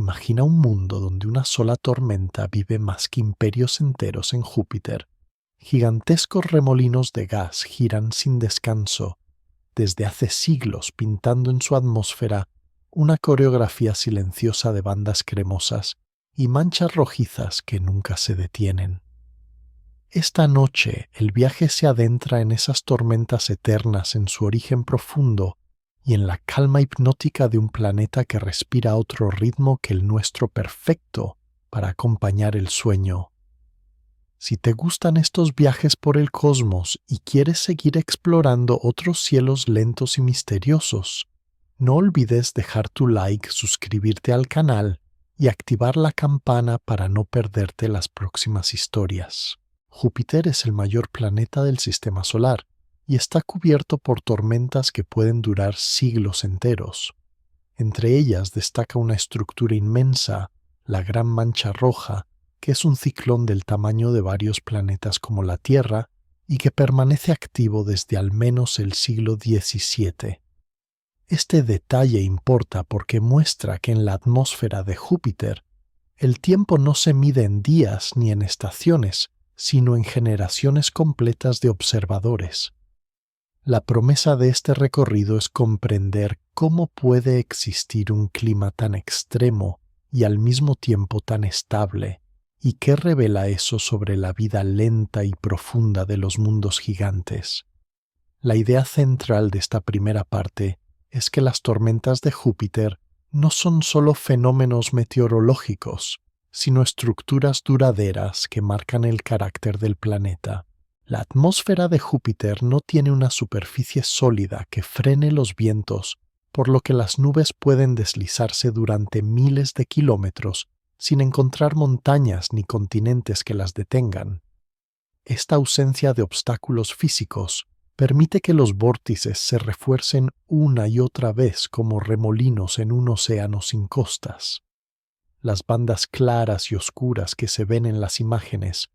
Imagina un mundo donde una sola tormenta vive más que imperios enteros en Júpiter. Gigantescos remolinos de gas giran sin descanso, desde hace siglos pintando en su atmósfera una coreografía silenciosa de bandas cremosas y manchas rojizas que nunca se detienen. Esta noche el viaje se adentra en esas tormentas eternas en su origen profundo y en la calma hipnótica de un planeta que respira otro ritmo que el nuestro, perfecto para acompañar el sueño. Si te gustan estos viajes por el cosmos y quieres seguir explorando otros cielos lentos y misteriosos, no olvides dejar tu like, suscribirte al canal y activar la campana para no perderte las próximas historias. Júpiter es el mayor planeta del sistema solar y está cubierto por tormentas que pueden durar siglos enteros. Entre ellas destaca una estructura inmensa, la Gran Mancha Roja, que es un ciclón del tamaño de varios planetas como la Tierra y que permanece activo desde al menos el siglo XVII. Este detalle importa porque muestra que en la atmósfera de Júpiter el tiempo no se mide en días ni en estaciones, sino en generaciones completas de observadores. La promesa de este recorrido es comprender cómo puede existir un clima tan extremo y al mismo tiempo tan estable, y qué revela eso sobre la vida lenta y profunda de los mundos gigantes. La idea central de esta primera parte es que las tormentas de Júpiter no son solo fenómenos meteorológicos, sino estructuras duraderas que marcan el carácter del planeta. La atmósfera de Júpiter no tiene una superficie sólida que frene los vientos, por lo que las nubes pueden deslizarse durante miles de kilómetros sin encontrar montañas ni continentes que las detengan. Esta ausencia de obstáculos físicos permite que los vórtices se refuercen una y otra vez como remolinos en un océano sin costas. Las bandas claras y oscuras que se ven en las imágenes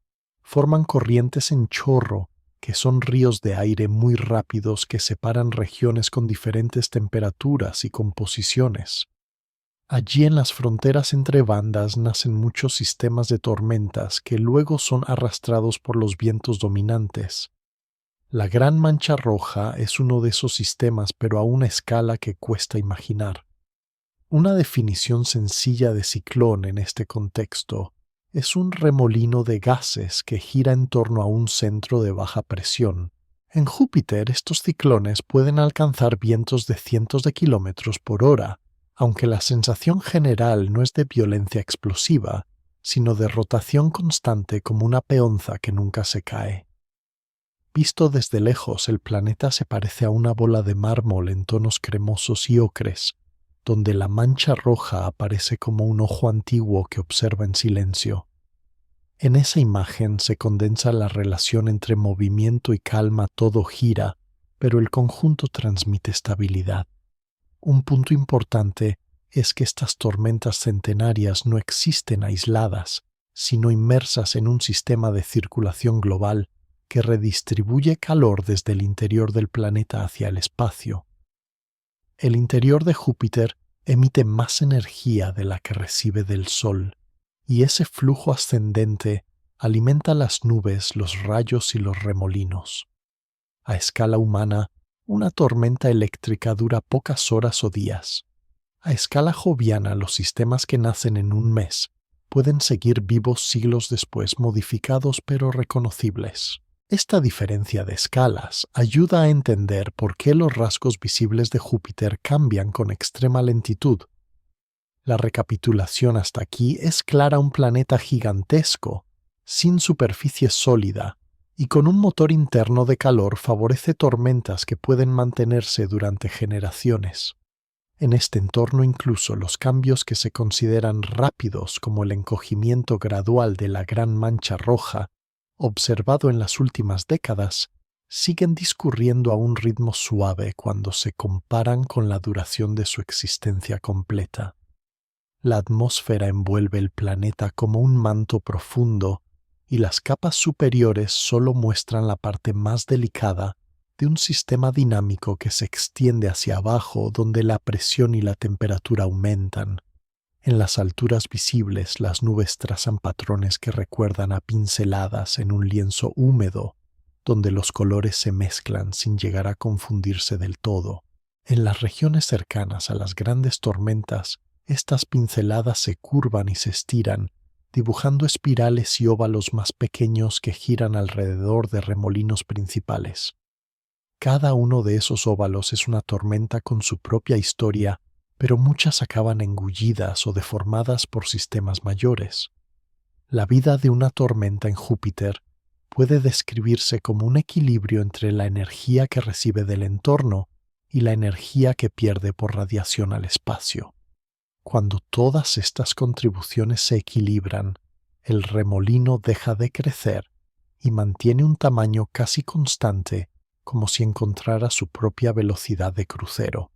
forman corrientes en chorro, que son ríos de aire muy rápidos que separan regiones con diferentes temperaturas y composiciones. Allí en las fronteras entre bandas nacen muchos sistemas de tormentas que luego son arrastrados por los vientos dominantes. La Gran Mancha Roja es uno de esos sistemas, pero a una escala que cuesta imaginar. Una definición sencilla de ciclón en este contexto es un remolino de gases que gira en torno a un centro de baja presión. En Júpiter, estos ciclones pueden alcanzar vientos de cientos de kilómetros por hora, aunque la sensación general no es de violencia explosiva, sino de rotación constante como una peonza que nunca se cae. Visto desde lejos, el planeta se parece a una bola de mármol en tonos cremosos y ocres, donde la mancha roja aparece como un ojo antiguo que observa en silencio. En esa imagen se condensa la relación entre movimiento y calma. Todo gira, pero el conjunto transmite estabilidad. Un punto importante es que estas tormentas centenarias no existen aisladas, sino inmersas en un sistema de circulación global que redistribuye calor desde el interior del planeta hacia el espacio. El interior de Júpiter emite más energía de la que recibe del Sol, y ese flujo ascendente alimenta las nubes, los rayos y los remolinos. A escala humana, una tormenta eléctrica dura pocas horas o días. A escala joviana, los sistemas que nacen en un mes pueden seguir vivos siglos después, modificados pero reconocibles. Esta diferencia de escalas ayuda a entender por qué los rasgos visibles de Júpiter cambian con extrema lentitud. La recapitulación hasta aquí es clara: un planeta gigantesco, sin superficie sólida, y con un motor interno de calor favorece tormentas que pueden mantenerse durante generaciones. En este entorno incluso los cambios que se consideran rápidos, como el encogimiento gradual de la Gran Mancha Roja, observado en las últimas décadas, siguen discurriendo a un ritmo suave cuando se comparan con la duración de su existencia completa. La atmósfera envuelve el planeta como un manto profundo, y las capas superiores solo muestran la parte más delicada de un sistema dinámico que se extiende hacia abajo, donde la presión y la temperatura aumentan. En las alturas visibles, las nubes trazan patrones que recuerdan a pinceladas en un lienzo húmedo, donde los colores se mezclan sin llegar a confundirse del todo. En las regiones cercanas a las grandes tormentas, estas pinceladas se curvan y se estiran, dibujando espirales y óvalos más pequeños que giran alrededor de remolinos principales. Cada uno de esos óvalos es una tormenta con su propia historia, pero muchas acaban engullidas o deformadas por sistemas mayores. La vida de una tormenta en Júpiter puede describirse como un equilibrio entre la energía que recibe del entorno y la energía que pierde por radiación al espacio. Cuando todas estas contribuciones se equilibran, el remolino deja de crecer y mantiene un tamaño casi constante, como si encontrara su propia velocidad de crucero.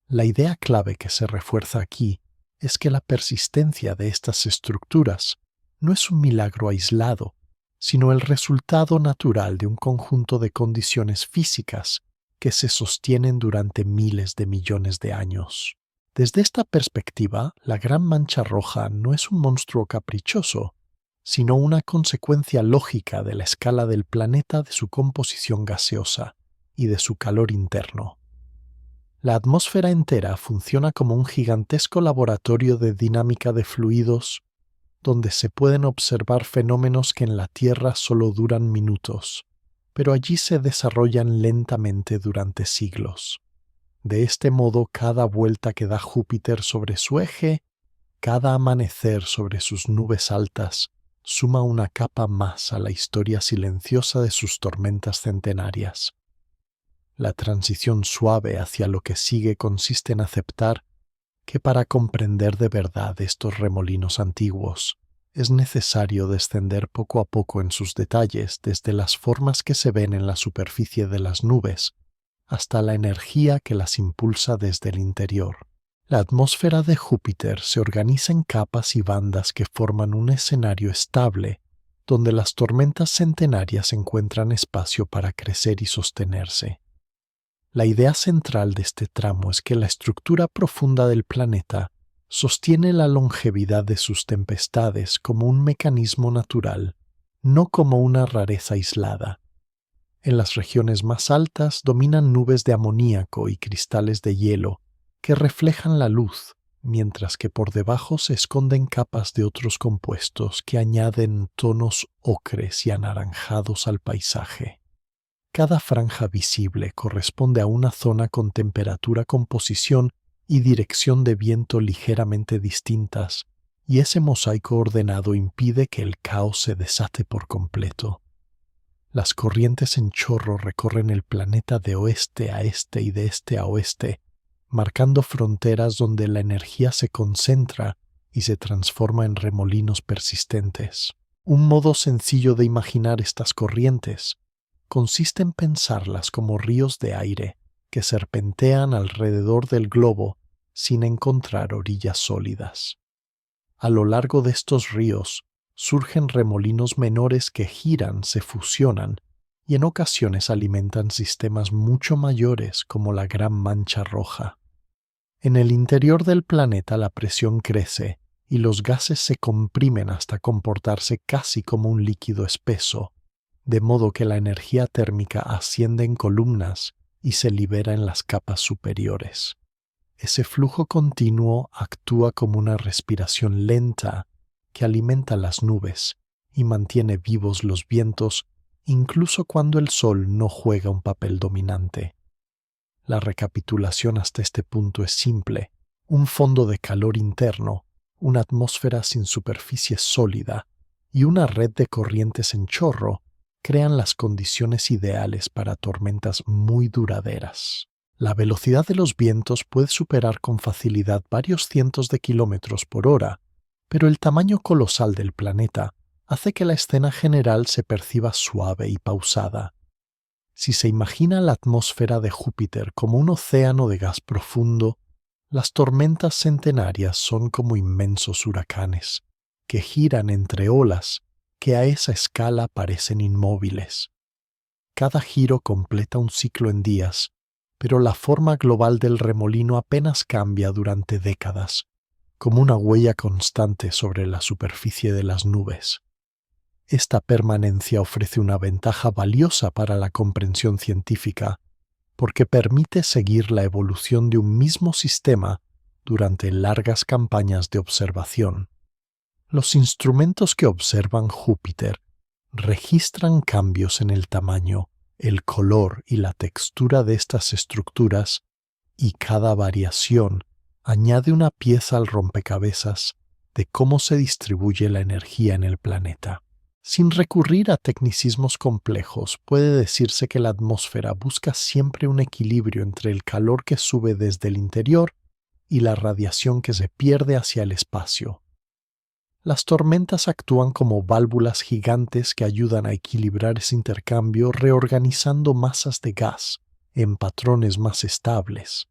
La idea clave que se refuerza aquí es que la persistencia de estas estructuras no es un milagro aislado, sino el resultado natural de un conjunto de condiciones físicas que se sostienen durante miles de millones de años. Desde esta perspectiva, la Gran Mancha Roja no es un monstruo caprichoso, sino una consecuencia lógica de la escala del planeta, de su composición gaseosa y de su calor interno. La atmósfera entera funciona como un gigantesco laboratorio de dinámica de fluidos, donde se pueden observar fenómenos que en la Tierra solo duran minutos, pero allí se desarrollan lentamente durante siglos. De este modo, cada vuelta que da Júpiter sobre su eje, cada amanecer sobre sus nubes altas, suma una capa más a la historia silenciosa de sus tormentas centenarias. La transición suave hacia lo que sigue consiste en aceptar que para comprender de verdad estos remolinos antiguos, es necesario descender poco a poco en sus detalles, desde las formas que se ven en la superficie de las nubes hasta la energía que las impulsa desde el interior. La atmósfera de Júpiter se organiza en capas y bandas que forman un escenario estable, donde las tormentas centenarias encuentran espacio para crecer y sostenerse. La idea central de este tramo es que la estructura profunda del planeta sostiene la longevidad de sus tempestades como un mecanismo natural, no como una rareza aislada. En las regiones más altas dominan nubes de amoníaco y cristales de hielo que reflejan la luz, mientras que por debajo se esconden capas de otros compuestos que añaden tonos ocres y anaranjados al paisaje. Cada franja visible corresponde a una zona con temperatura, composición y dirección de viento ligeramente distintas, y ese mosaico ordenado impide que el caos se desate por completo. Las corrientes en chorro recorren el planeta de oeste a este y de este a oeste, marcando fronteras donde la energía se concentra y se transforma en remolinos persistentes. Un modo sencillo de imaginar estas corrientes consiste en pensarlas como ríos de aire que serpentean alrededor del globo sin encontrar orillas sólidas. A lo largo de estos ríos surgen remolinos menores que giran, se fusionan y en ocasiones alimentan sistemas mucho mayores como la Gran Mancha Roja. En el interior del planeta la presión crece y los gases se comprimen hasta comportarse casi como un líquido espeso, de modo que la energía térmica asciende en columnas y se libera en las capas superiores. Ese flujo continuo actúa como una respiración lenta que alimenta las nubes y mantiene vivos los vientos incluso cuando el sol no juega un papel dominante. La recapitulación hasta este punto es simple: un fondo de calor interno, una atmósfera sin superficie sólida y una red de corrientes en chorro crean las condiciones ideales para tormentas muy duraderas. La velocidad de los vientos puede superar con facilidad varios cientos de kilómetros por hora, pero el tamaño colosal del planeta hace que la escena general se perciba suave y pausada. Si se imagina la atmósfera de Júpiter como un océano de gas profundo, las tormentas centenarias son como inmensos huracanes, que giran entre olas que a esa escala parecen inmóviles. Cada giro completa un ciclo en días, pero la forma global del remolino apenas cambia durante décadas, como una huella constante sobre la superficie de las nubes. Esta permanencia ofrece una ventaja valiosa para la comprensión científica, porque permite seguir la evolución de un mismo sistema durante largas campañas de observación. Los instrumentos que observan Júpiter registran cambios en el tamaño, el color y la textura de estas estructuras, y cada variación añade una pieza al rompecabezas de cómo se distribuye la energía en el planeta. Sin recurrir a tecnicismos complejos, puede decirse que la atmósfera busca siempre un equilibrio entre el calor que sube desde el interior y la radiación que se pierde hacia el espacio. Las tormentas actúan como válvulas gigantes que ayudan a equilibrar ese intercambio reorganizando masas de gas en patrones más estables.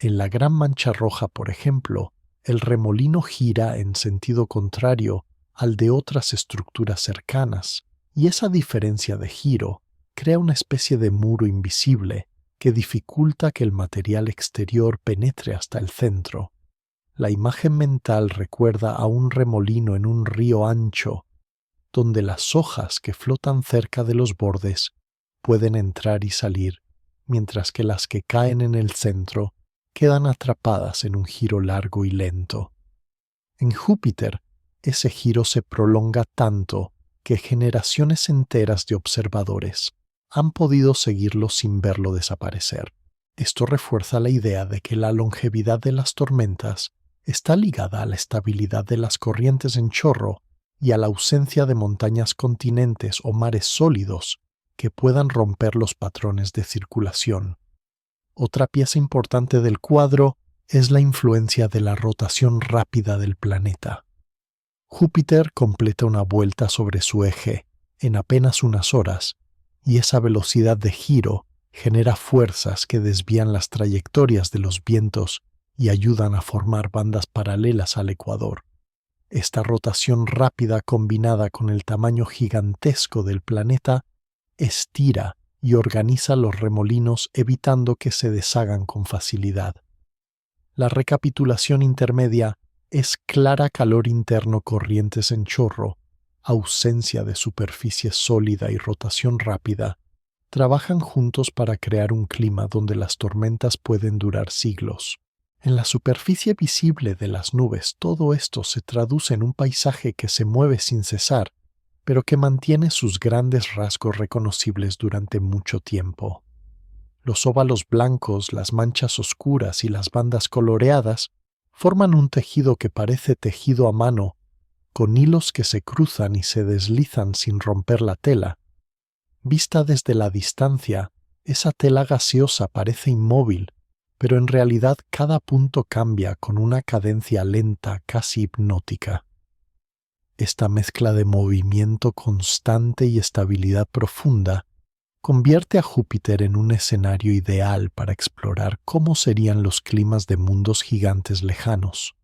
En la Gran Mancha Roja, por ejemplo, el remolino gira en sentido contrario al de otras estructuras cercanas, y esa diferencia de giro crea una especie de muro invisible que dificulta que el material exterior penetre hasta el centro. La imagen mental recuerda a un remolino en un río ancho, donde las hojas que flotan cerca de los bordes pueden entrar y salir, mientras que las que caen en el centro quedan atrapadas en un giro largo y lento. En Júpiter, ese giro se prolonga tanto que generaciones enteras de observadores han podido seguirlo sin verlo desaparecer. Esto refuerza la idea de que la longevidad de las tormentas está ligada a la estabilidad de las corrientes en chorro y a la ausencia de montañas continentes o mares sólidos que puedan romper los patrones de circulación. Otra pieza importante del cuadro es la influencia de la rotación rápida del planeta. Júpiter completa una vuelta sobre su eje en apenas unas horas, y esa velocidad de giro genera fuerzas que desvían las trayectorias de los vientos y ayudan a formar bandas paralelas al ecuador. Esta rotación rápida combinada con el tamaño gigantesco del planeta estira y organiza los remolinos evitando que se deshagan con facilidad. La recapitulación intermedia es clara calor interno, corrientes en chorro, ausencia de superficie sólida y rotación rápida. Trabajan juntos para crear un clima donde las tormentas pueden durar siglos. En la superficie visible de las nubes, todo esto se traduce en un paisaje que se mueve sin cesar, pero que mantiene sus grandes rasgos reconocibles durante mucho tiempo. Los óvalos blancos, las manchas oscuras y las bandas coloreadas forman un tejido que parece tejido a mano, con hilos que se cruzan y se deslizan sin romper la tela. Vista desde la distancia, esa tela gaseosa parece inmóvil, pero en realidad cada punto cambia con una cadencia lenta, casi hipnótica. Esta mezcla de movimiento constante y estabilidad profunda convierte a Júpiter en un escenario ideal para explorar cómo serían los climas de mundos gigantes lejanos.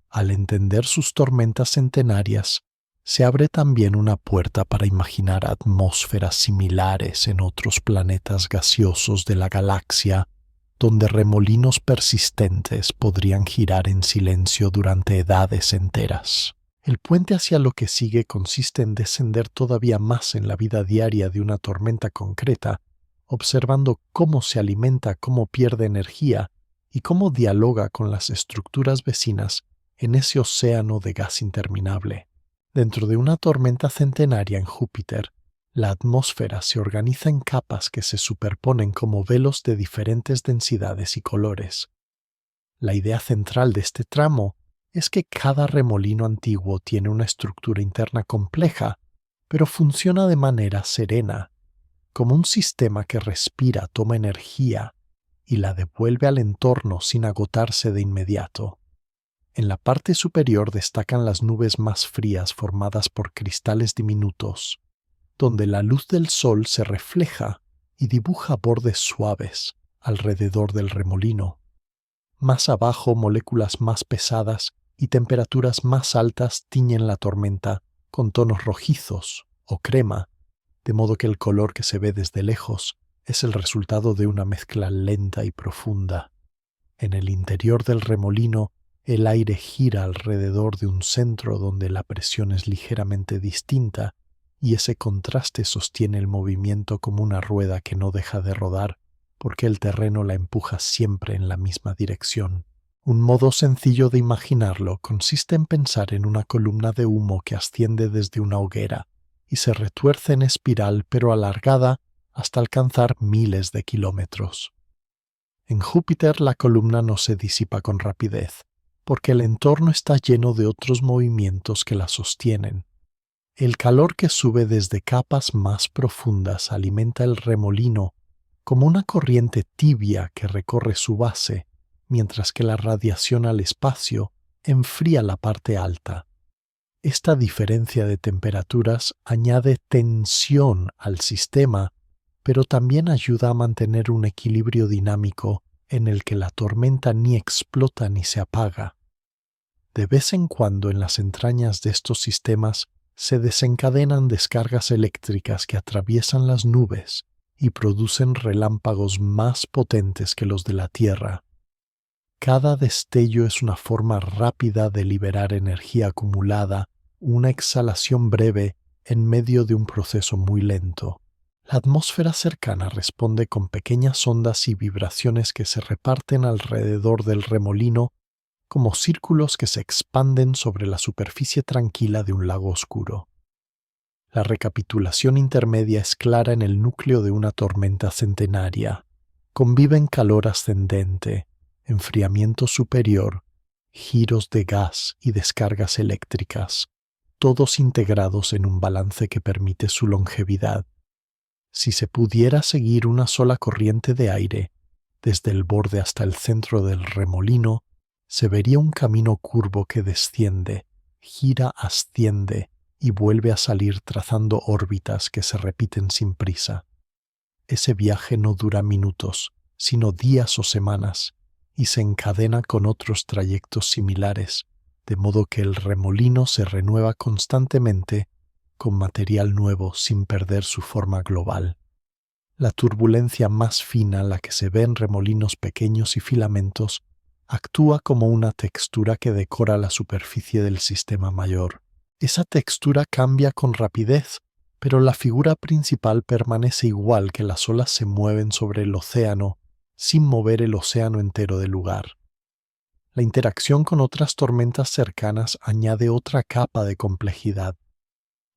Al entender sus tormentas centenarias, se abre también una puerta para imaginar atmósferas similares en otros planetas gaseosos de la galaxia, donde remolinos persistentes podrían girar en silencio durante edades enteras. El puente hacia lo que sigue consiste en descender todavía más en la vida diaria de una tormenta concreta, observando cómo se alimenta, cómo pierde energía y cómo dialoga con las estructuras vecinas en ese océano de gas interminable. Dentro de una tormenta centenaria en Júpiter, la atmósfera se organiza en capas que se superponen como velos de diferentes densidades y colores. La idea central de este tramo es que cada remolino antiguo tiene una estructura interna compleja, pero funciona de manera serena, como un sistema que respira, toma energía y la devuelve al entorno sin agotarse de inmediato. En la parte superior destacan las nubes más frías formadas por cristales diminutos, donde la luz del sol se refleja y dibuja bordes suaves alrededor del remolino. Más abajo, moléculas más pesadas y temperaturas más altas tiñen la tormenta con tonos rojizos o crema, de modo que el color que se ve desde lejos es el resultado de una mezcla lenta y profunda. En el interior del remolino, El aire gira alrededor de un centro donde la presión es ligeramente distinta y ese contraste sostiene el movimiento como una rueda que no deja de rodar porque el terreno la empuja siempre en la misma dirección. Un modo sencillo de imaginarlo consiste en pensar en una columna de humo que asciende desde una hoguera y se retuerce en espiral pero alargada hasta alcanzar miles de kilómetros. En Júpiter la columna no se disipa con rapidez, porque el entorno está lleno de otros movimientos que la sostienen. El calor que sube desde capas más profundas alimenta el remolino como una corriente tibia que recorre su base, mientras que la radiación al espacio enfría la parte alta. Esta diferencia de temperaturas añade tensión al sistema, pero también ayuda a mantener un equilibrio dinámico en el que la tormenta ni explota ni se apaga. De vez en cuando en las entrañas de estos sistemas se desencadenan descargas eléctricas que atraviesan las nubes y producen relámpagos más potentes que los de la Tierra. Cada destello es una forma rápida de liberar energía acumulada, una exhalación breve en medio de un proceso muy lento. La atmósfera cercana responde con pequeñas ondas y vibraciones que se reparten alrededor del remolino como círculos que se expanden sobre la superficie tranquila de un lago oscuro. La recapitulación intermedia es clara en el núcleo de una tormenta centenaria. Conviven calor ascendente, enfriamiento superior, giros de gas y descargas eléctricas, todos integrados en un balance que permite su longevidad. Si se pudiera seguir una sola corriente de aire, desde el borde hasta el centro del remolino, se vería un camino curvo que desciende, gira, asciende y vuelve a salir trazando órbitas que se repiten sin prisa. Ese viaje no dura minutos, sino días o semanas, y se encadena con otros trayectos similares, de modo que el remolino se renueva constantemente con material nuevo sin perder su forma global. La turbulencia más fina, la que se ve en remolinos pequeños y filamentos, actúa como una textura que decora la superficie del sistema mayor. Esa textura cambia con rapidez, pero la figura principal permanece igual que las olas se mueven sobre el océano, sin mover el océano entero del lugar. La interacción con otras tormentas cercanas añade otra capa de complejidad.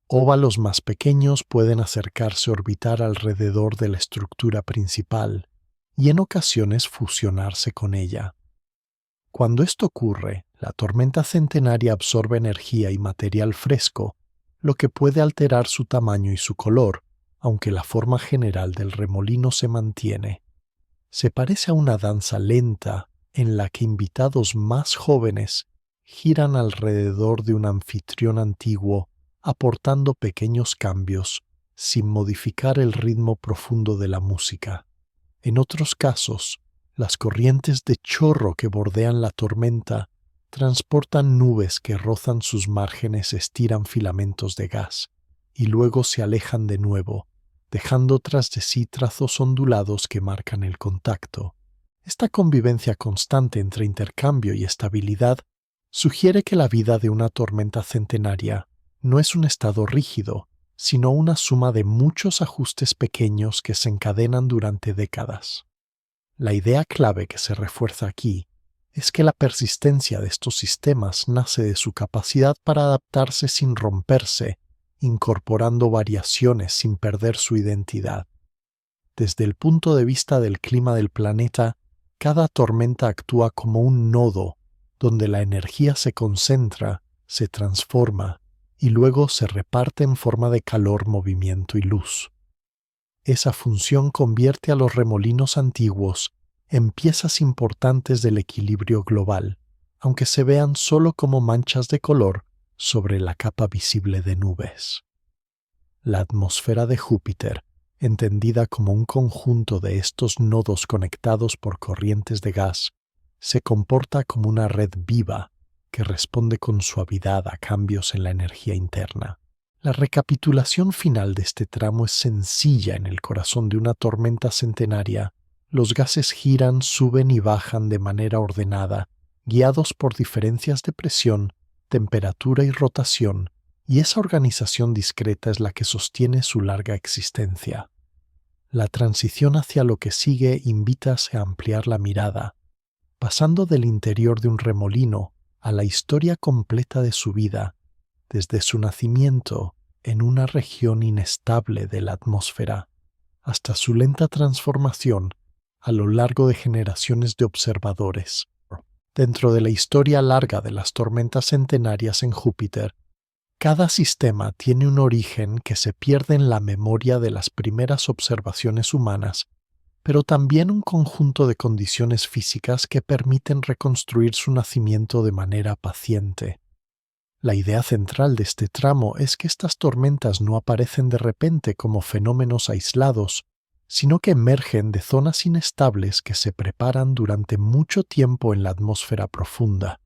Óvalos más pequeños pueden acercarse a orbitar alrededor de la estructura principal y en ocasiones fusionarse con ella. Cuando esto ocurre, la tormenta centenaria absorbe energía y material fresco, lo que puede alterar su tamaño y su color, aunque la forma general del remolino se mantiene. Se parece a una danza lenta en la que invitados más jóvenes giran alrededor de un anfitrión antiguo, aportando pequeños cambios, sin modificar el ritmo profundo de la música. En otros casos, las corrientes de chorro que bordean la tormenta transportan nubes que rozan sus márgenes, estiran filamentos de gas y luego se alejan de nuevo, dejando tras de sí trazos ondulados que marcan el contacto. Esta convivencia constante entre intercambio y estabilidad sugiere que la vida de una tormenta centenaria no es un estado rígido, sino una suma de muchos ajustes pequeños que se encadenan durante décadas. La idea clave que se refuerza aquí es que la persistencia de estos sistemas nace de su capacidad para adaptarse sin romperse, incorporando variaciones sin perder su identidad. Desde el punto de vista del clima del planeta, cada tormenta actúa como un nodo donde la energía se concentra, se transforma y luego se reparte en forma de calor, movimiento y luz. Esa función convierte a los remolinos antiguos en piezas importantes del equilibrio global, aunque se vean solo como manchas de color sobre la capa visible de nubes. La atmósfera de Júpiter, entendida como un conjunto de estos nodos conectados por corrientes de gas, se comporta como una red viva que responde con suavidad a cambios en la energía interna. La recapitulación final de este tramo es sencilla. En el corazón de una tormenta centenaria, los gases giran, suben y bajan de manera ordenada, guiados por diferencias de presión, temperatura y rotación, y esa organización discreta es la que sostiene su larga existencia. La transición hacia lo que sigue invita a ampliar la mirada, pasando del interior de un remolino a la historia completa de su vida, desde su nacimiento en una región inestable de la atmósfera, hasta su lenta transformación a lo largo de generaciones de observadores. Dentro de la historia larga de las tormentas centenarias en Júpiter, cada sistema tiene un origen que se pierde en la memoria de las primeras observaciones humanas, pero también un conjunto de condiciones físicas que permiten reconstruir su nacimiento de manera paciente. La idea central de este tramo es que estas tormentas no aparecen de repente como fenómenos aislados, sino que emergen de zonas inestables que se preparan durante mucho tiempo en la atmósfera profunda.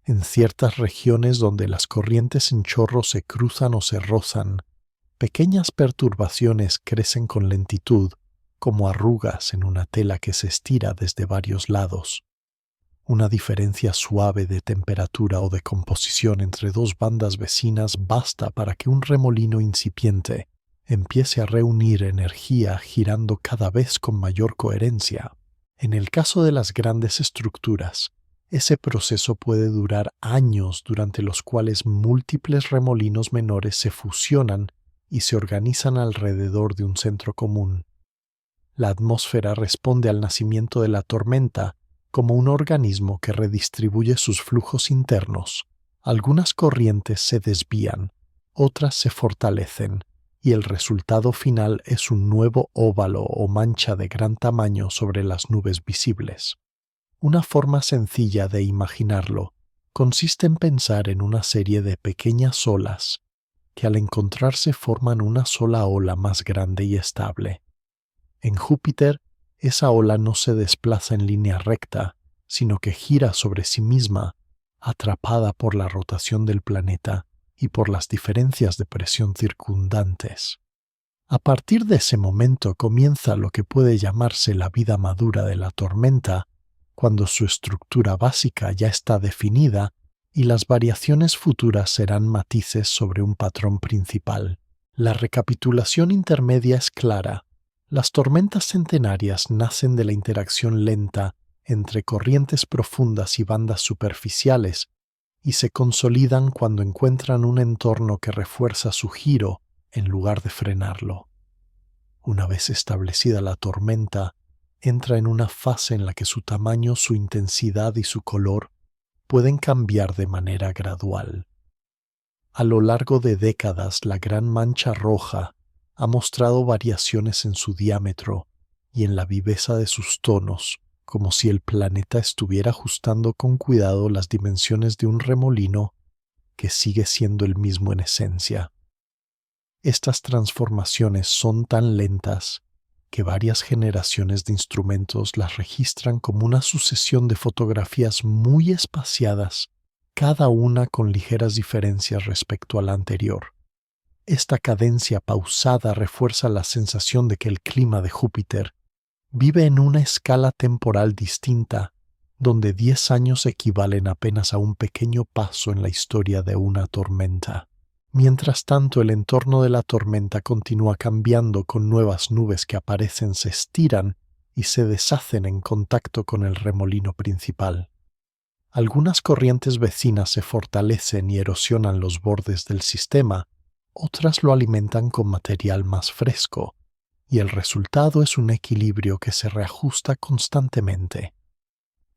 En ciertas regiones donde las corrientes en chorro se cruzan o se rozan, pequeñas perturbaciones crecen con lentitud, como arrugas en una tela que se estira desde varios lados. Una diferencia suave de temperatura o de composición entre dos bandas vecinas basta para que un remolino incipiente empiece a reunir energía girando cada vez con mayor coherencia. En el caso de las grandes estructuras, ese proceso puede durar años durante los cuales múltiples remolinos menores se fusionan y se organizan alrededor de un centro común. La atmósfera responde al nacimiento de la tormenta como un organismo que redistribuye sus flujos internos. Algunas corrientes se desvían, otras se fortalecen, y el resultado final es un nuevo óvalo o mancha de gran tamaño sobre las nubes visibles. Una forma sencilla de imaginarlo consiste en pensar en una serie de pequeñas olas que al encontrarse forman una sola ola más grande y estable. En Júpiter, esa ola no se desplaza en línea recta, sino que gira sobre sí misma, atrapada por la rotación del planeta y por las diferencias de presión circundantes. A partir de ese momento comienza lo que puede llamarse la vida madura de la tormenta, cuando su estructura básica ya está definida y las variaciones futuras serán matices sobre un patrón principal. La recapitulación intermedia es clara. Las tormentas centenarias nacen de la interacción lenta entre corrientes profundas y bandas superficiales y se consolidan cuando encuentran un entorno que refuerza su giro en lugar de frenarlo. Una vez establecida la tormenta, entra en una fase en la que su tamaño, su intensidad y su color pueden cambiar de manera gradual. A lo largo de décadas, la gran mancha roja ha mostrado variaciones en su diámetro y en la viveza de sus tonos, como si el planeta estuviera ajustando con cuidado las dimensiones de un remolino que sigue siendo el mismo en esencia. Estas transformaciones son tan lentas que varias generaciones de instrumentos las registran como una sucesión de fotografías muy espaciadas, cada una con ligeras diferencias respecto a la anterior. Esta cadencia pausada refuerza la sensación de que el clima de Júpiter vive en una escala temporal distinta, donde 10 años equivalen apenas a un pequeño paso en la historia de una tormenta. Mientras tanto, el entorno de la tormenta continúa cambiando con nuevas nubes que aparecen, se estiran y se deshacen en contacto con el remolino principal. Algunas corrientes vecinas se fortalecen y erosionan los bordes del sistema, otras lo alimentan con material más fresco, y el resultado es un equilibrio que se reajusta constantemente.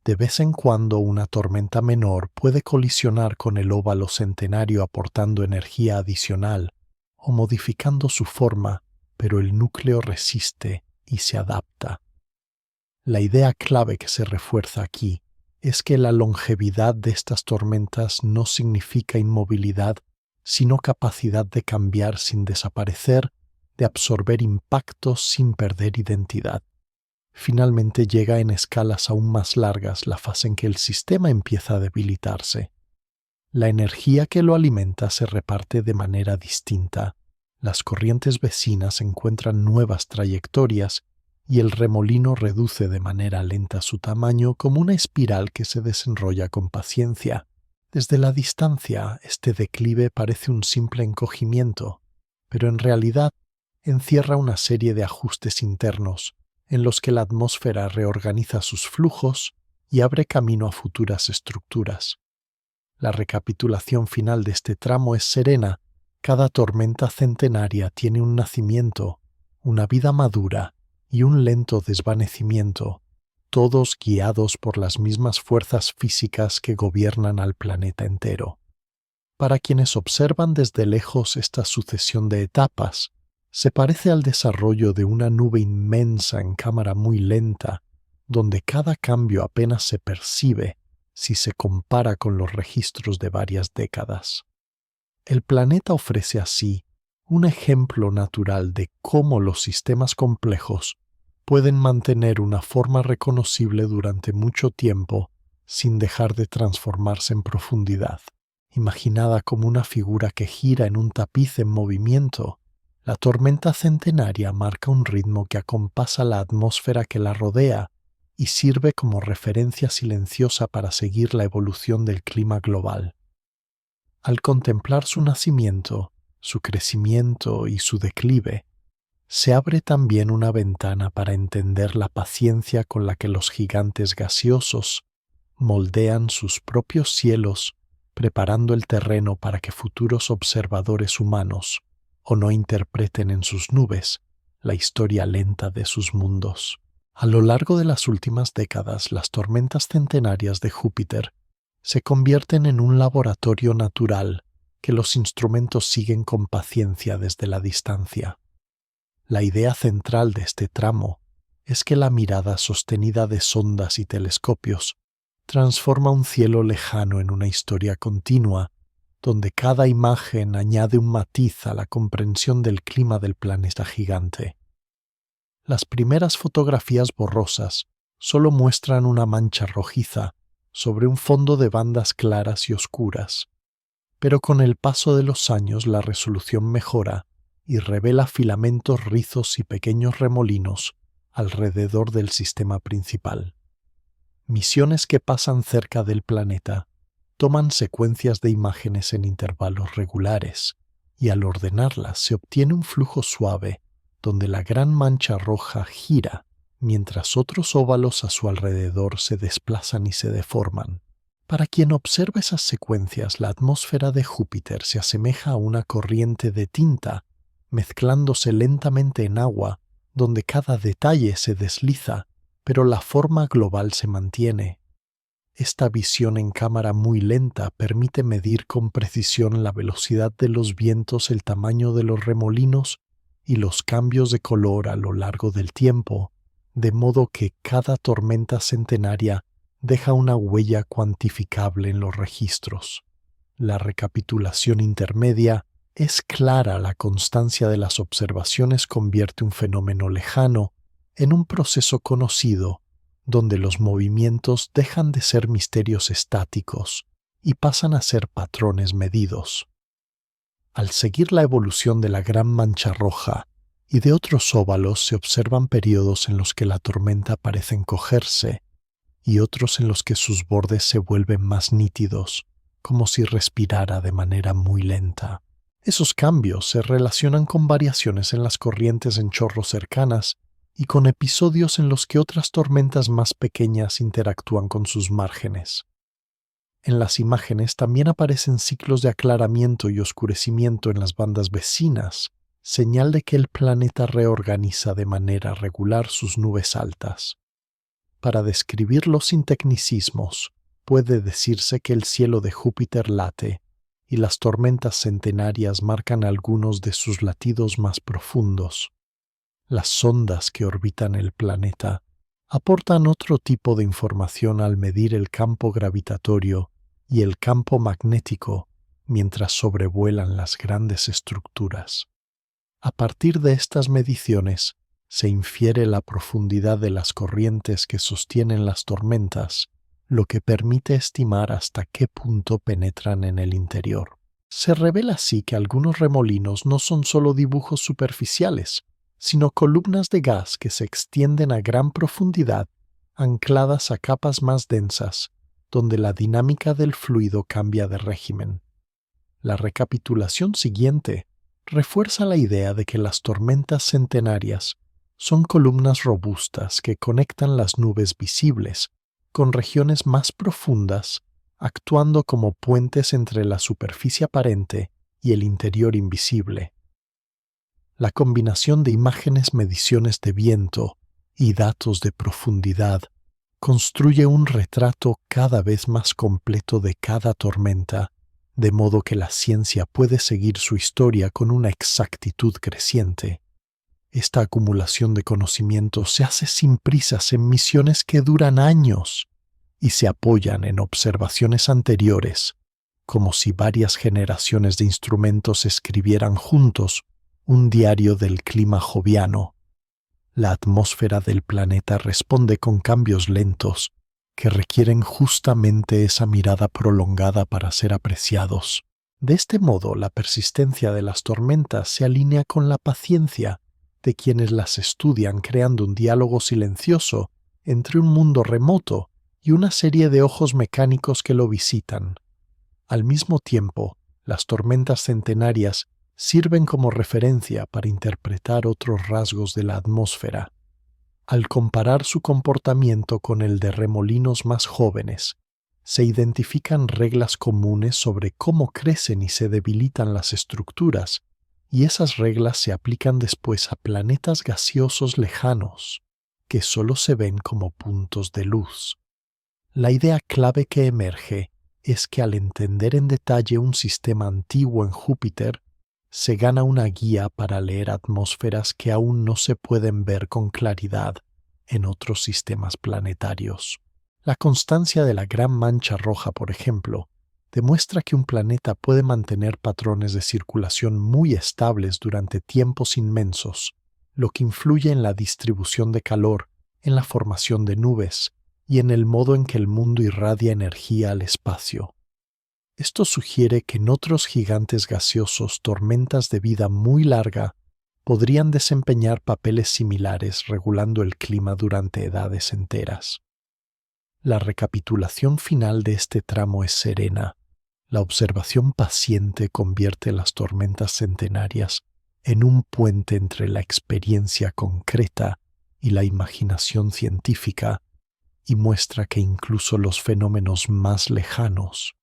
De vez en cuando una tormenta menor puede colisionar con el óvalo centenario aportando energía adicional o modificando su forma, pero el núcleo resiste y se adapta. La idea clave que se refuerza aquí es que la longevidad de estas tormentas no significa inmovilidad, sino capacidad de cambiar sin desaparecer, de absorber impactos sin perder identidad. Finalmente llega en escalas aún más largas la fase en que el sistema empieza a debilitarse. La energía que lo alimenta se reparte de manera distinta. Las corrientes vecinas encuentran nuevas trayectorias y el remolino reduce de manera lenta su tamaño como una espiral que se desenrolla con paciencia. Desde la distancia, este declive parece un simple encogimiento, pero en realidad encierra una serie de ajustes internos en los que la atmósfera reorganiza sus flujos y abre camino a futuras estructuras. La recapitulación final de este tramo es serena. Cada tormenta centenaria tiene un nacimiento, una vida madura y un lento desvanecimiento, todos guiados por las mismas fuerzas físicas que gobiernan al planeta entero. Para quienes observan desde lejos esta sucesión de etapas, se parece al desarrollo de una nube inmensa en cámara muy lenta, donde cada cambio apenas se percibe si se compara con los registros de varias décadas. El planeta ofrece así un ejemplo natural de cómo los sistemas complejos pueden mantener una forma reconocible durante mucho tiempo sin dejar de transformarse en profundidad. Imaginada como una figura que gira en un tapiz en movimiento, la tormenta centenaria marca un ritmo que acompasa la atmósfera que la rodea y sirve como referencia silenciosa para seguir la evolución del clima global. Al contemplar su nacimiento, su crecimiento y su declive, se abre también una ventana para entender la paciencia con la que los gigantes gaseosos moldean sus propios cielos, preparando el terreno para que futuros observadores humanos o no interpreten en sus nubes la historia lenta de sus mundos. A lo largo de las últimas décadas, las tormentas centenarias de Júpiter se convierten en un laboratorio natural que los instrumentos siguen con paciencia desde la distancia. La idea central de este tramo es que la mirada sostenida de sondas y telescopios transforma un cielo lejano en una historia continua, donde cada imagen añade un matiz a la comprensión del clima del planeta gigante. Las primeras fotografías borrosas solo muestran una mancha rojiza sobre un fondo de bandas claras y oscuras, pero con el paso de los años la resolución mejora y revela filamentos rizos y pequeños remolinos alrededor del sistema principal. Misiones que pasan cerca del planeta toman secuencias de imágenes en intervalos regulares, y al ordenarlas se obtiene un flujo suave donde la gran mancha roja gira mientras otros óvalos a su alrededor se desplazan y se deforman. Para quien observa esas secuencias, la atmósfera de Júpiter se asemeja a una corriente de tinta, mezclándose lentamente en agua, donde cada detalle se desliza, pero la forma global se mantiene. Esta visión en cámara muy lenta permite medir con precisión la velocidad de los vientos, el tamaño de los remolinos y los cambios de color a lo largo del tiempo, de modo que cada tormenta centenaria deja una huella cuantificable en los registros. La recapitulación intermedia es clara. La constancia de las observaciones convierte un fenómeno lejano en un proceso conocido, donde los movimientos dejan de ser misterios estáticos y pasan a ser patrones medidos. Al seguir la evolución de la gran mancha roja y de otros óvalos, se observan periodos en los que la tormenta parece encogerse y otros en los que sus bordes se vuelven más nítidos, como si respirara de manera muy lenta. Esos cambios se relacionan con variaciones en las corrientes en chorros cercanas y con episodios en los que otras tormentas más pequeñas interactúan con sus márgenes. En las imágenes también aparecen ciclos de aclaramiento y oscurecimiento en las bandas vecinas, señal de que el planeta reorganiza de manera regular sus nubes altas. Para describirlo sin tecnicismos, puede decirse que el cielo de Júpiter late y las tormentas centenarias marcan algunos de sus latidos más profundos. Las sondas que orbitan el planeta aportan otro tipo de información al medir el campo gravitatorio y el campo magnético mientras sobrevuelan las grandes estructuras. A partir de estas mediciones, se infiere la profundidad de las corrientes que sostienen las tormentas, lo que permite estimar hasta qué punto penetran en el interior. Se revela así que algunos remolinos no son solo dibujos superficiales, sino columnas de gas que se extienden a gran profundidad, ancladas a capas más densas, donde la dinámica del fluido cambia de régimen. La recapitulación siguiente refuerza la idea de que las tormentas centenarias son columnas robustas que conectan las nubes visibles con regiones más profundas, actuando como puentes entre la superficie aparente y el interior invisible. La combinación de imágenes, mediciones de viento y datos de profundidad construye un retrato cada vez más completo de cada tormenta, de modo que la ciencia puede seguir su historia con una exactitud creciente. Esta acumulación de conocimiento se hace sin prisas en misiones que duran años y se apoyan en observaciones anteriores, como si varias generaciones de instrumentos escribieran juntos un diario del clima joviano. La atmósfera del planeta responde con cambios lentos que requieren justamente esa mirada prolongada para ser apreciados. De este modo, la persistencia de las tormentas se alinea con la paciencia de quienes las estudian, creando un diálogo silencioso entre un mundo remoto y una serie de ojos mecánicos que lo visitan. Al mismo tiempo, las tormentas centenarias sirven como referencia para interpretar otros rasgos de la atmósfera. Al comparar su comportamiento con el de remolinos más jóvenes, se identifican reglas comunes sobre cómo crecen y se debilitan las estructuras, y esas reglas se aplican después a planetas gaseosos lejanos, que solo se ven como puntos de luz. La idea clave que emerge es que al entender en detalle un sistema antiguo en Júpiter, se gana una guía para leer atmósferas que aún no se pueden ver con claridad en otros sistemas planetarios. La constancia de la Gran Mancha Roja, por ejemplo, demuestra que un planeta puede mantener patrones de circulación muy estables durante tiempos inmensos, lo que influye en la distribución de calor, en la formación de nubes y en el modo en que el mundo irradia energía al espacio. Esto sugiere que en otros gigantes gaseosos tormentas de vida muy larga podrían desempeñar papeles similares regulando el clima durante edades enteras. La recapitulación final de este tramo es serena. La observación paciente convierte las tormentas centenarias en un puente entre la experiencia concreta y la imaginación científica, y muestra que incluso los fenómenos más lejanos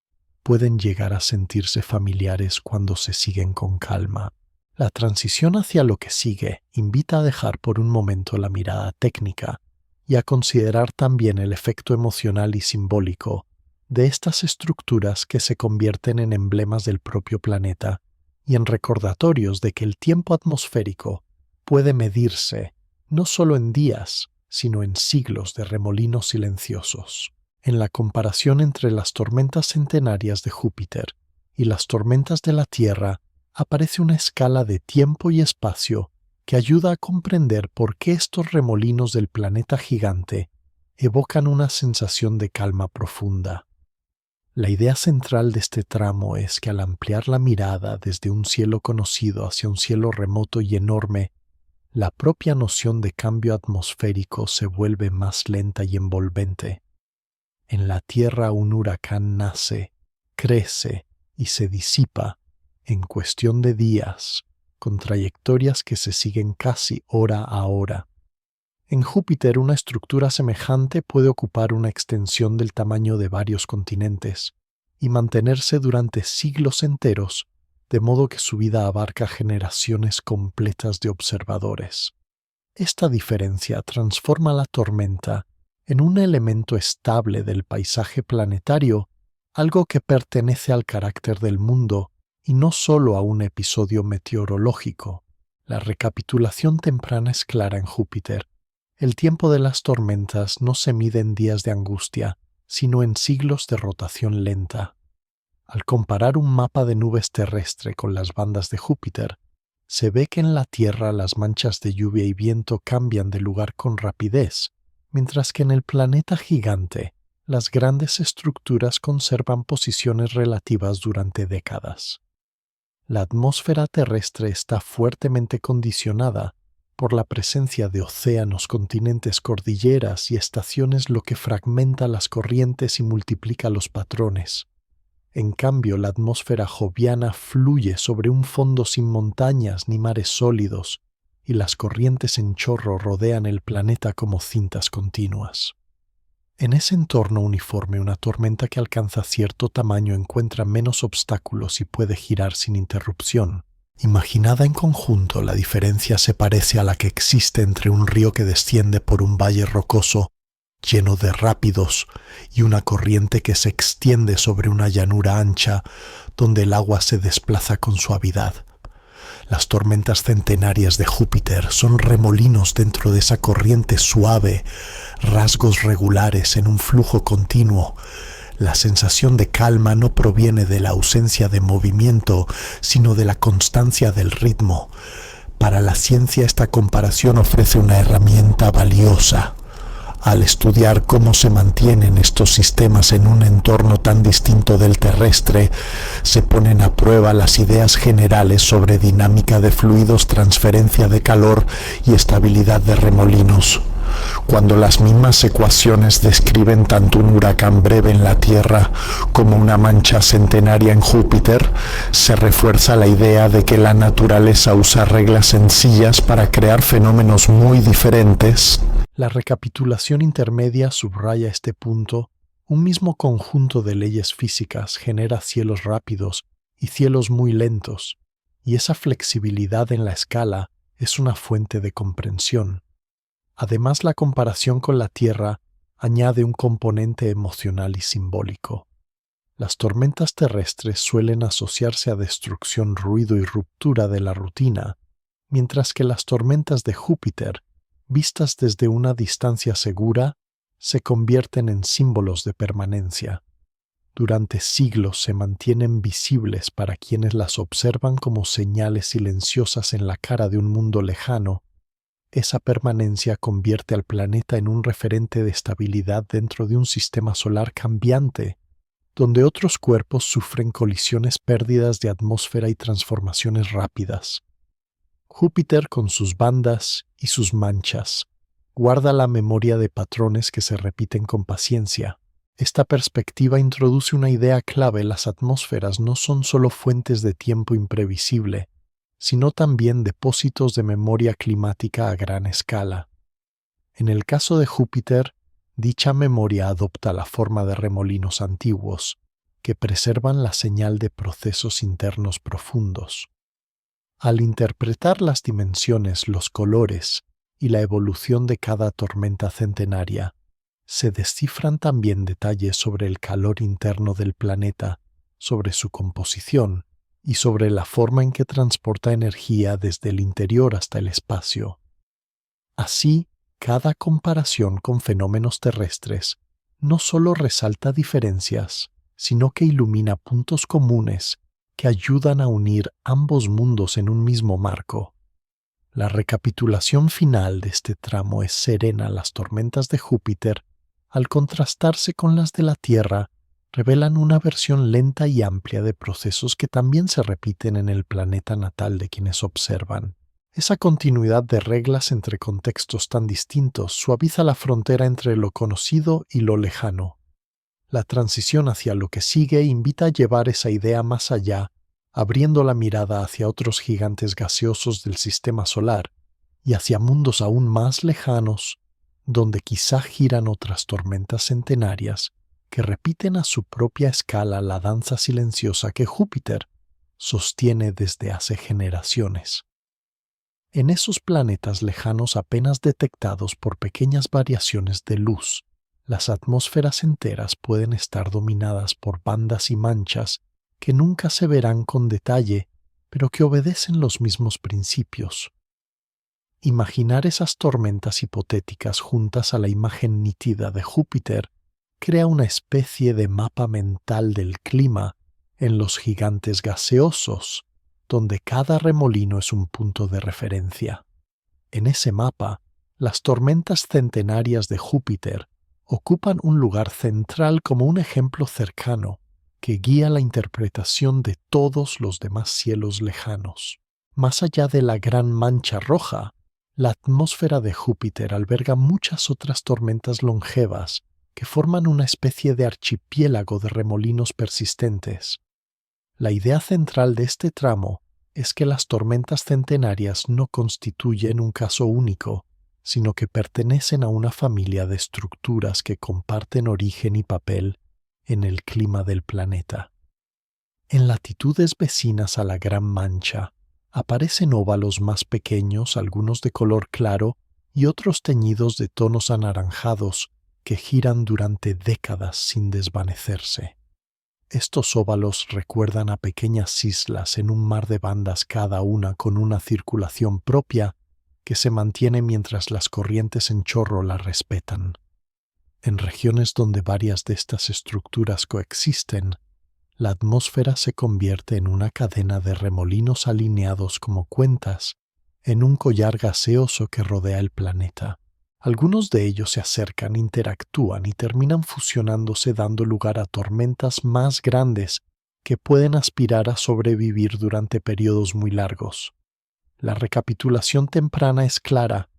pueden llegar a sentirse familiares cuando se siguen con calma. La transición hacia lo que sigue invita a dejar por un momento la mirada técnica y a considerar también el efecto emocional y simbólico de estas estructuras que se convierten en emblemas del propio planeta y en recordatorios de que el tiempo atmosférico puede medirse no solo en días, sino en siglos de remolinos silenciosos. En la comparación entre las tormentas centenarias de Júpiter y las tormentas de la Tierra, aparece una escala de tiempo y espacio que ayuda a comprender por qué estos remolinos del planeta gigante evocan una sensación de calma profunda. La idea central de este tramo es que al ampliar la mirada desde un cielo conocido hacia un cielo remoto y enorme, la propia noción de cambio atmosférico se vuelve más lenta y envolvente. En la Tierra un huracán nace, crece y se disipa en cuestión de días, con trayectorias que se siguen casi hora a hora. En Júpiter una estructura semejante puede ocupar una extensión del tamaño de varios continentes y mantenerse durante siglos enteros, de modo que su vida abarca generaciones completas de observadores. Esta diferencia transforma la tormenta en un elemento estable del paisaje planetario, algo que pertenece al carácter del mundo y no solo a un episodio meteorológico. La recapitulación temprana es clara en Júpiter. El tiempo de las tormentas no se mide en días de angustia, sino en siglos de rotación lenta. Al comparar un mapa de nubes terrestre con las bandas de Júpiter, se ve que en la Tierra las manchas de lluvia y viento cambian de lugar con rapidez, mientras que en el planeta gigante las grandes estructuras conservan posiciones relativas durante décadas. La atmósfera terrestre está fuertemente condicionada por la presencia de océanos, continentes, cordilleras y estaciones, lo que fragmenta las corrientes y multiplica los patrones. En cambio, la atmósfera joviana fluye sobre un fondo sin montañas ni mares sólidos, y las corrientes en chorro rodean el planeta como cintas continuas. En ese entorno uniforme, una tormenta que alcanza cierto tamaño encuentra menos obstáculos y puede girar sin interrupción. Imaginada en conjunto, la diferencia se parece a la que existe entre un río que desciende por un valle rocoso lleno de rápidos y una corriente que se extiende sobre una llanura ancha donde el agua se desplaza con suavidad. Las tormentas centenarias de Júpiter son remolinos dentro de esa corriente suave, rasgos regulares en un flujo continuo. La sensación de calma no proviene de la ausencia de movimiento, sino de la constancia del ritmo. Para la ciencia, esta comparación ofrece una herramienta valiosa. Al estudiar cómo se mantienen estos sistemas en un entorno tan distinto del terrestre, se ponen a prueba las ideas generales sobre dinámica de fluidos, transferencia de calor y estabilidad de remolinos. Cuando las mismas ecuaciones describen tanto un huracán breve en la Tierra como una mancha centenaria en Júpiter, se refuerza la idea de que la naturaleza usa reglas sencillas para crear fenómenos muy diferentes. La recapitulación intermedia subraya este punto. Un mismo conjunto de leyes físicas genera cielos rápidos y cielos muy lentos, y esa flexibilidad en la escala es una fuente de comprensión. Además, la comparación con la Tierra añade un componente emocional y simbólico. Las tormentas terrestres suelen asociarse a destrucción, ruido y ruptura de la rutina, mientras que las tormentas de Júpiter, vistas desde una distancia segura, se convierten en símbolos de permanencia. Durante siglos se mantienen visibles para quienes las observan como señales silenciosas en la cara de un mundo lejano. Esa permanencia convierte al planeta en un referente de estabilidad dentro de un sistema solar cambiante, donde otros cuerpos sufren colisiones, pérdidas de atmósfera y transformaciones rápidas. Júpiter, con sus bandas y sus manchas, guarda la memoria de patrones que se repiten con paciencia. Esta perspectiva introduce una idea clave: las atmósferas no son solo fuentes de tiempo imprevisible, sino también depósitos de memoria climática a gran escala. En el caso de Júpiter, dicha memoria adopta la forma de remolinos antiguos, que preservan la señal de procesos internos profundos. Al interpretar las dimensiones, los colores y la evolución de cada tormenta centenaria, se descifran también detalles sobre el calor interno del planeta, sobre su composición y sobre la forma en que transporta energía desde el interior hasta el espacio. Así, cada comparación con fenómenos terrestres no solo resalta diferencias, sino que ilumina puntos comunes que ayudan a unir ambos mundos en un mismo marco. La recapitulación final de este tramo es serena. Las tormentas de Júpiter, al contrastarse con las de la Tierra, revelan una versión lenta y amplia de procesos que también se repiten en el planeta natal de quienes observan. Esa continuidad de reglas entre contextos tan distintos suaviza la frontera entre lo conocido y lo lejano. La transición hacia lo que sigue invita a llevar esa idea más allá, abriendo la mirada hacia otros gigantes gaseosos del sistema solar y hacia mundos aún más lejanos, donde quizá giran otras tormentas centenarias que repiten a su propia escala la danza silenciosa que Júpiter sostiene desde hace generaciones. En esos planetas lejanos apenas detectados por pequeñas variaciones de luz, las atmósferas enteras pueden estar dominadas por bandas y manchas que nunca se verán con detalle, pero que obedecen los mismos principios. Imaginar esas tormentas hipotéticas juntas a la imagen nítida de Júpiter crea una especie de mapa mental del clima en los gigantes gaseosos, donde cada remolino es un punto de referencia. En ese mapa, las tormentas centenarias de Júpiter ocupan un lugar central como un ejemplo cercano que guía la interpretación de todos los demás cielos lejanos. Más allá de la gran mancha roja, La atmósfera de Júpiter alberga muchas otras tormentas longevas que forman una especie de archipiélago de remolinos persistentes. La idea central de este tramo es que las tormentas centenarias no constituyen un caso único, sino que pertenecen a una familia de estructuras que comparten origen y papel en el clima del planeta. En latitudes vecinas a la Gran Mancha, aparecen óvalos más pequeños, algunos de color claro y otros teñidos de tonos anaranjados que giran durante décadas sin desvanecerse. Estos óvalos recuerdan a pequeñas islas en un mar de bandas, cada una con una circulación propia que se mantiene mientras las corrientes en chorro la respetan. En regiones donde varias de estas estructuras coexisten, la atmósfera se convierte en una cadena de remolinos alineados como cuentas en un collar gaseoso que rodea el planeta. Algunos de ellos se acercan, interactúan y terminan fusionándose, dando lugar a tormentas más grandes que pueden aspirar a sobrevivir durante periodos muy largos. La recapitulación temprana es clara.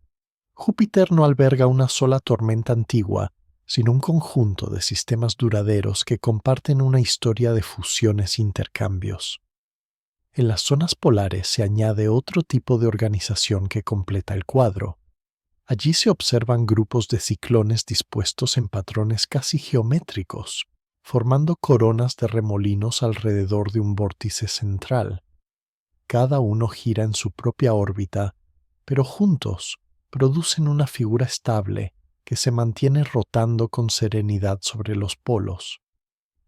Júpiter no alberga una sola tormenta antigua, sino un conjunto de sistemas duraderos que comparten una historia de fusiones e intercambios. En las zonas polares se añade otro tipo de organización que completa el cuadro. Allí se observan grupos de ciclones dispuestos en patrones casi geométricos, formando coronas de remolinos alrededor de un vórtice central. Cada uno gira en su propia órbita, pero juntos producen una figura estable que se mantiene rotando con serenidad sobre los polos.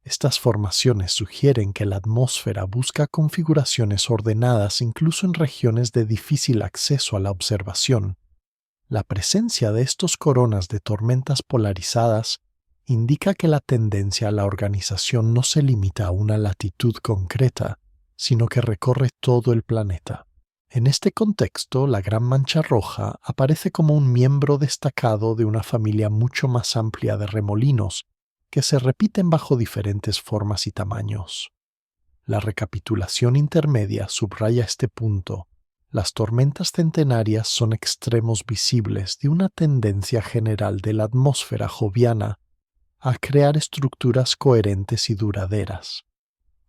Estas formaciones sugieren que la atmósfera busca configuraciones ordenadas incluso en regiones de difícil acceso a la observación. La presencia de estos coronas de tormentas polarizadas indica que la tendencia a la organización no se limita a una latitud concreta, sino que recorre todo el planeta. En este contexto, la Gran Mancha Roja aparece como un miembro destacado de una familia mucho más amplia de remolinos que se repiten bajo diferentes formas y tamaños. La recapitulación intermedia subraya este punto. Las tormentas centenarias son extremos visibles de una tendencia general de la atmósfera joviana a crear estructuras coherentes y duraderas.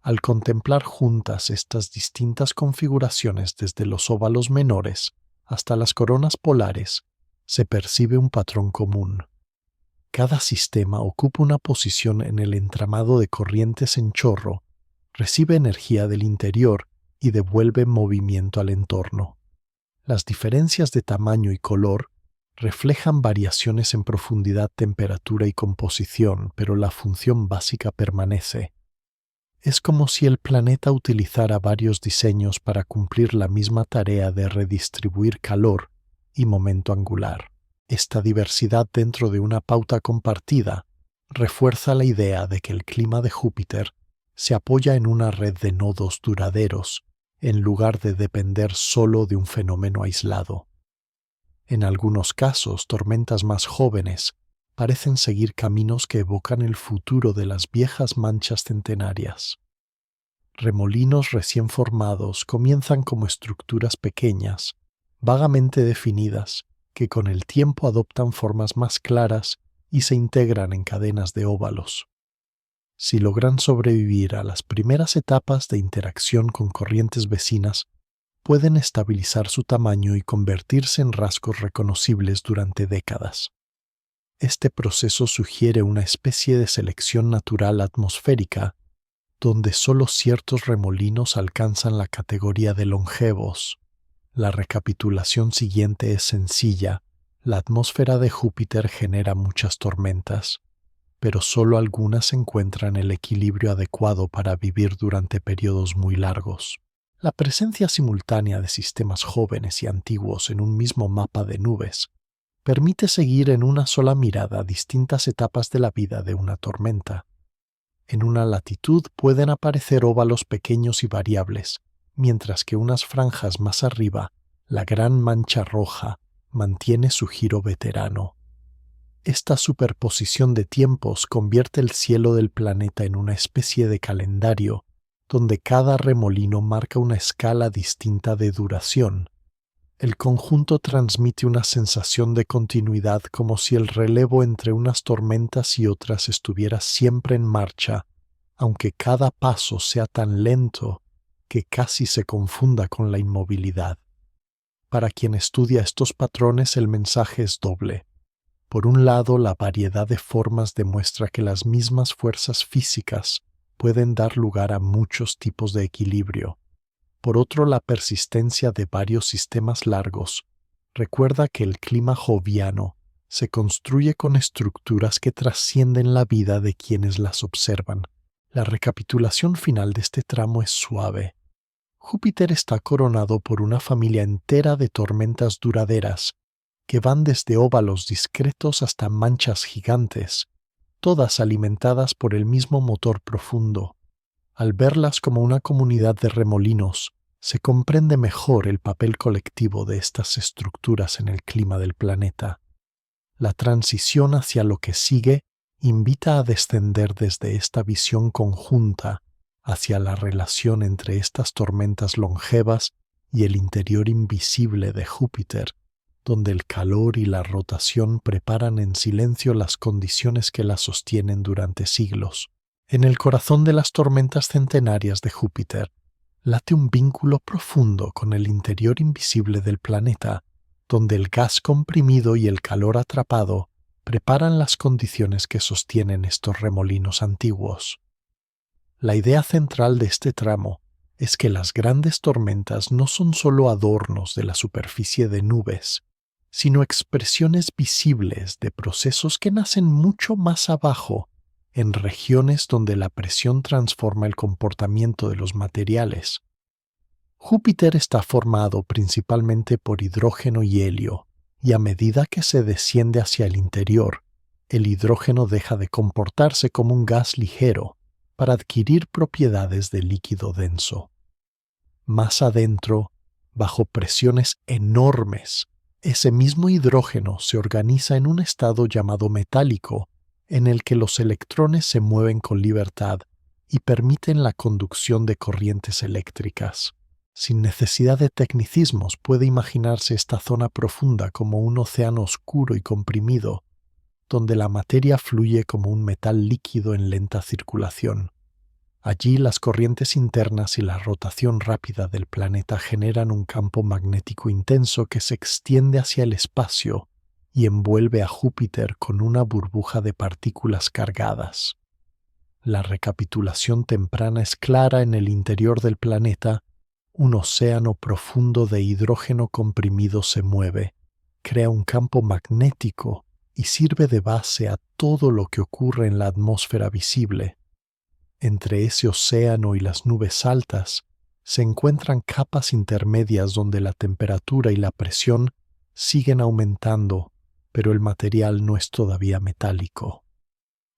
Al contemplar juntas estas distintas configuraciones desde los óvalos menores hasta las coronas polares, se percibe un patrón común. Cada sistema ocupa una posición en el entramado de corrientes en chorro, recibe energía del interior y devuelve movimiento al entorno. Las diferencias de tamaño y color reflejan variaciones en profundidad, temperatura y composición, pero la función básica permanece. Es como si el planeta utilizara varios diseños para cumplir la misma tarea de redistribuir calor y momento angular. Esta diversidad dentro de una pauta compartida refuerza la idea de que el clima de Júpiter se apoya en una red de nodos duraderos en lugar de depender solo de un fenómeno aislado. En algunos casos, tormentas más jóvenes parecen seguir caminos que evocan el futuro de las viejas manchas centenarias. Remolinos recién formados comienzan como estructuras pequeñas, vagamente definidas, que con el tiempo adoptan formas más claras y se integran en cadenas de óvalos. Si logran sobrevivir a las primeras etapas de interacción con corrientes vecinas, pueden estabilizar su tamaño y convertirse en rasgos reconocibles durante décadas. Este proceso sugiere una especie de selección natural atmosférica, donde solo ciertos remolinos alcanzan la categoría de longevos. La recapitulación siguiente es sencilla. La atmósfera de Júpiter genera muchas tormentas, pero solo algunas encuentran el equilibrio adecuado para vivir durante periodos muy largos. La presencia simultánea de sistemas jóvenes y antiguos en un mismo mapa de nubes permite seguir en una sola mirada distintas etapas de la vida de una tormenta. En una latitud pueden aparecer óvalos pequeños y variables, mientras que unas franjas más arriba, la Gran Mancha Roja, mantiene su giro veterano. Esta superposición de tiempos convierte el cielo del planeta en una especie de calendario, donde cada remolino marca una escala distinta de duración. El conjunto transmite una sensación de continuidad, como si el relevo entre unas tormentas y otras estuviera siempre en marcha, aunque cada paso sea tan lento que casi se confunda con la inmovilidad. Para quien estudia estos patrones, el mensaje es doble. Por un lado, la variedad de formas demuestra que las mismas fuerzas físicas pueden dar lugar a muchos tipos de equilibrio. Por otro, la persistencia de varios sistemas largos recuerda que el clima joviano se construye con estructuras que trascienden la vida de quienes las observan. La recapitulación final de este tramo es suave. Júpiter está coronado por una familia entera de tormentas duraderas que van desde óvalos discretos hasta manchas gigantes, todas alimentadas por el mismo motor profundo. Al verlas como una comunidad de remolinos, se comprende mejor el papel colectivo de estas estructuras en el clima del planeta. La transición hacia lo que sigue invita a descender desde esta visión conjunta hacia la relación entre estas tormentas longevas y el interior invisible de Júpiter, donde el calor y la rotación preparan en silencio las condiciones que la sostienen durante siglos. En el corazón de las tormentas centenarias de Júpiter late un vínculo profundo con el interior invisible del planeta, donde el gas comprimido y el calor atrapado preparan las condiciones que sostienen estos remolinos antiguos. La idea central de este tramo es que las grandes tormentas no son solo adornos de la superficie de nubes, sino expresiones visibles de procesos que nacen mucho más abajo, en regiones donde la presión transforma el comportamiento de los materiales. Júpiter está formado principalmente por hidrógeno y helio, y a medida que se desciende hacia el interior, el hidrógeno deja de comportarse como un gas ligero para adquirir propiedades de líquido denso. Más adentro, bajo presiones enormes, ese mismo hidrógeno se organiza en un estado llamado metálico, en el que los electrones se mueven con libertad y permiten la conducción de corrientes eléctricas. Sin necesidad de tecnicismos, puede imaginarse esta zona profunda como un océano oscuro y comprimido, donde la materia fluye como un metal líquido en lenta circulación. Allí las corrientes internas y la rotación rápida del planeta generan un campo magnético intenso que se extiende hacia el espacio y envuelve a Júpiter con una burbuja de partículas cargadas. La recapitulación temprana es clara: en el interior del planeta, un océano profundo de hidrógeno comprimido se mueve, crea un campo magnético y sirve de base a todo lo que ocurre en la atmósfera visible. Entre ese océano y las nubes altas se encuentran capas intermedias donde la temperatura y la presión siguen aumentando, pero el material no es todavía metálico.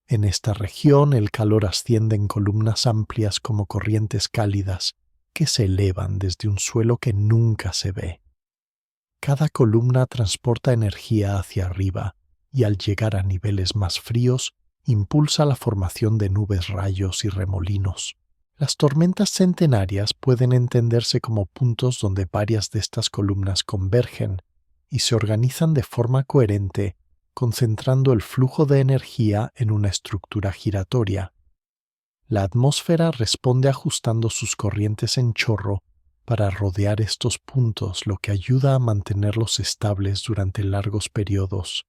En esta región el calor asciende en columnas amplias como corrientes cálidas que se elevan desde un suelo que nunca se ve. Cada columna transporta energía hacia arriba y al llegar a niveles más fríos impulsa la formación de nubes rayos y remolinos. Las tormentas centenarias pueden entenderse como puntos donde varias de estas columnas convergen y se organizan de forma coherente, concentrando el flujo de energía en una estructura giratoria. La atmósfera responde ajustando sus corrientes en chorro para rodear estos puntos, lo que ayuda a mantenerlos estables durante largos periodos.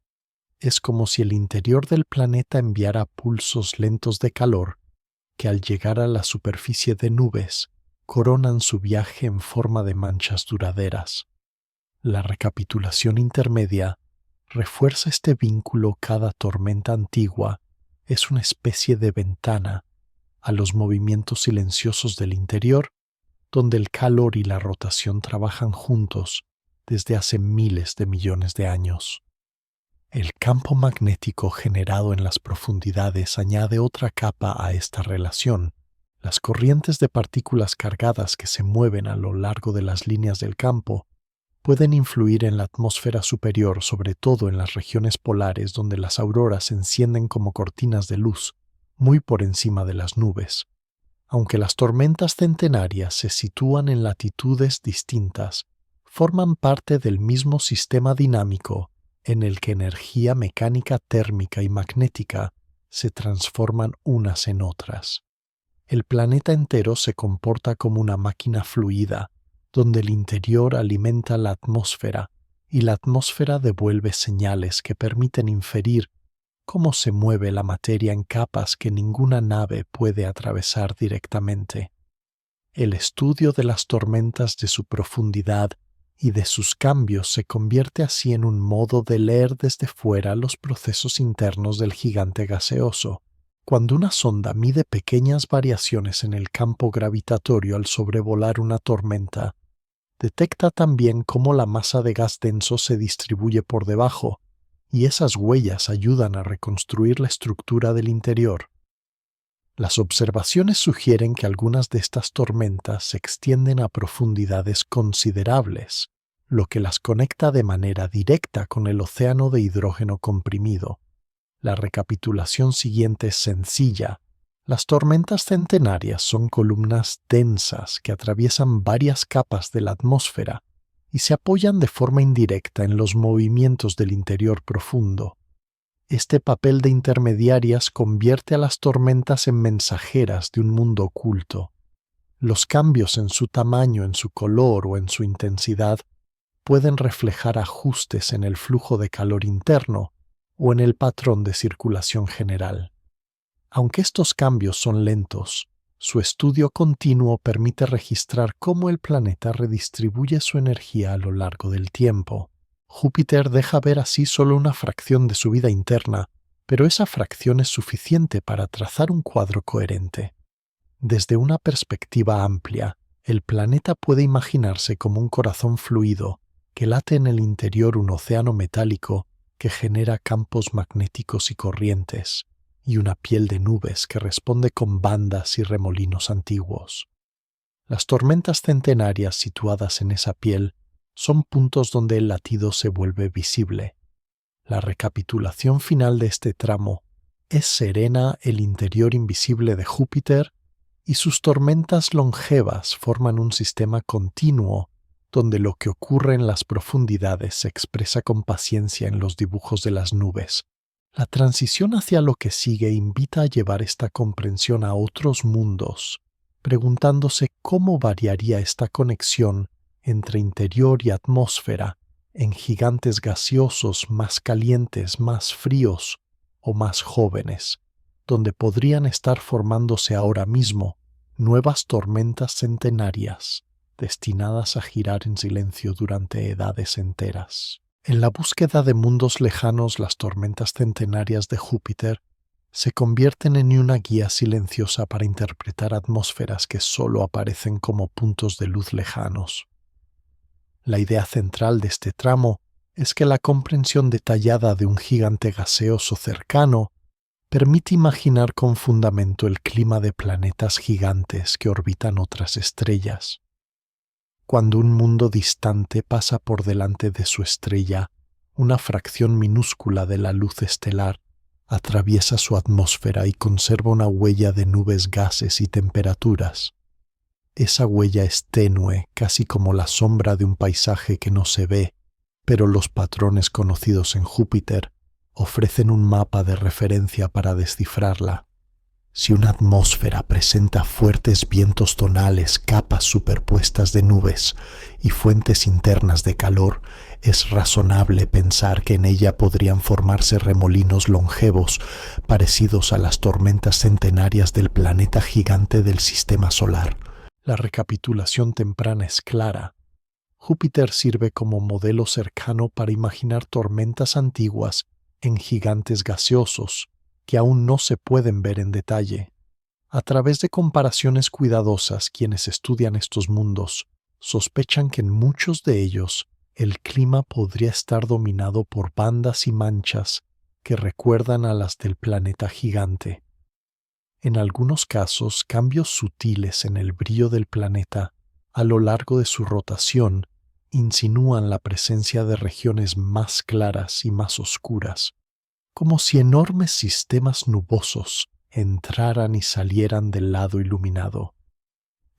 Es como si el interior del planeta enviara pulsos lentos de calor que, al llegar a la superficie de nubes, coronan su viaje en forma de manchas duraderas. La recapitulación intermedia refuerza este vínculo. Cada tormenta antigua es una especie de ventana a los movimientos silenciosos del interior, donde el calor y la rotación trabajan juntos desde hace miles de millones de años. El campo magnético generado en las profundidades añade otra capa a esta relación. Las corrientes de partículas cargadas que se mueven a lo largo de las líneas del campo pueden influir en la atmósfera superior, sobre todo en las regiones polares donde las auroras se encienden como cortinas de luz, muy por encima de las nubes. Aunque las tormentas centenarias se sitúan en latitudes distintas, forman parte del mismo sistema dinámico en el que energía mecánica térmica y magnética se transforman unas en otras. El planeta entero se comporta como una máquina fluida, donde el interior alimenta la atmósfera y la atmósfera devuelve señales que permiten inferir cómo se mueve la materia en capas que ninguna nave puede atravesar directamente. El estudio de las tormentas, de su profundidad y de sus cambios se convierte así en un modo de leer desde fuera los procesos internos del gigante gaseoso. Cuando una sonda mide pequeñas variaciones en el campo gravitatorio al sobrevolar una tormenta, detecta también cómo la masa de gas denso se distribuye por debajo, y esas huellas ayudan a reconstruir la estructura del interior. Las observaciones sugieren que algunas de estas tormentas se extienden a profundidades considerables, lo que las conecta de manera directa con el océano de hidrógeno comprimido. La recapitulación siguiente es sencilla. Las tormentas centenarias son columnas densas que atraviesan varias capas de la atmósfera y se apoyan de forma indirecta en los movimientos del interior profundo. Este papel de intermediarias convierte a las tormentas en mensajeras de un mundo oculto. Los cambios en su tamaño, en su color o en su intensidad pueden reflejar ajustes en el flujo de calor interno o en el patrón de circulación general. Aunque estos cambios son lentos, su estudio continuo permite registrar cómo el planeta redistribuye su energía a lo largo del tiempo. Júpiter deja ver así solo una fracción de su vida interna, pero esa fracción es suficiente para trazar un cuadro coherente. Desde una perspectiva amplia, el planeta puede imaginarse como un corazón fluido que late en el interior un océano metálico que genera campos magnéticos y corrientes, y una piel de nubes que responde con bandas y remolinos antiguos. Las tormentas centenarias situadas en esa piel son puntos donde el latido se vuelve visible. La recapitulación final de este tramo es serena el interior invisible de Júpiter y sus tormentas longevas forman un sistema continuo donde lo que ocurre en las profundidades se expresa con paciencia en los dibujos de las nubes. La transición hacia lo que sigue invita a llevar esta comprensión a otros mundos, preguntándose cómo variaría esta conexión entre interior y atmósfera en gigantes gaseosos más calientes, más fríos o más jóvenes, donde podrían estar formándose ahora mismo nuevas tormentas centenarias destinadas a girar en silencio durante edades enteras. En la búsqueda de mundos lejanos, las tormentas centenarias de Júpiter se convierten en una guía silenciosa para interpretar atmósferas que solo aparecen como puntos de luz lejanos. La idea central de este tramo es que la comprensión detallada de un gigante gaseoso cercano permite imaginar con fundamento el clima de planetas gigantes que orbitan otras estrellas. Cuando un mundo distante pasa por delante de su estrella, una fracción minúscula de la luz estelar atraviesa su atmósfera y conserva una huella de nubes, gases y temperaturas. Esa huella es tenue, casi como la sombra de un paisaje que no se ve, pero los patrones conocidos en Júpiter ofrecen un mapa de referencia para descifrarla. Si una atmósfera presenta fuertes vientos tonales, capas superpuestas de nubes y fuentes internas de calor, es razonable pensar que en ella podrían formarse remolinos longevos parecidos a las tormentas centenarias del planeta gigante del sistema solar. La recapitulación temprana es clara. Júpiter sirve como modelo cercano para imaginar tormentas antiguas en gigantes gaseosos que aún no se pueden ver en detalle. A través de comparaciones cuidadosas, quienes estudian estos mundos sospechan que en muchos de ellos el clima podría estar dominado por bandas y manchas que recuerdan a las del planeta gigante. En algunos casos, cambios sutiles en el brillo del planeta a lo largo de su rotación insinúan la presencia de regiones más claras y más oscuras, como si enormes sistemas nubosos entraran y salieran del lado iluminado.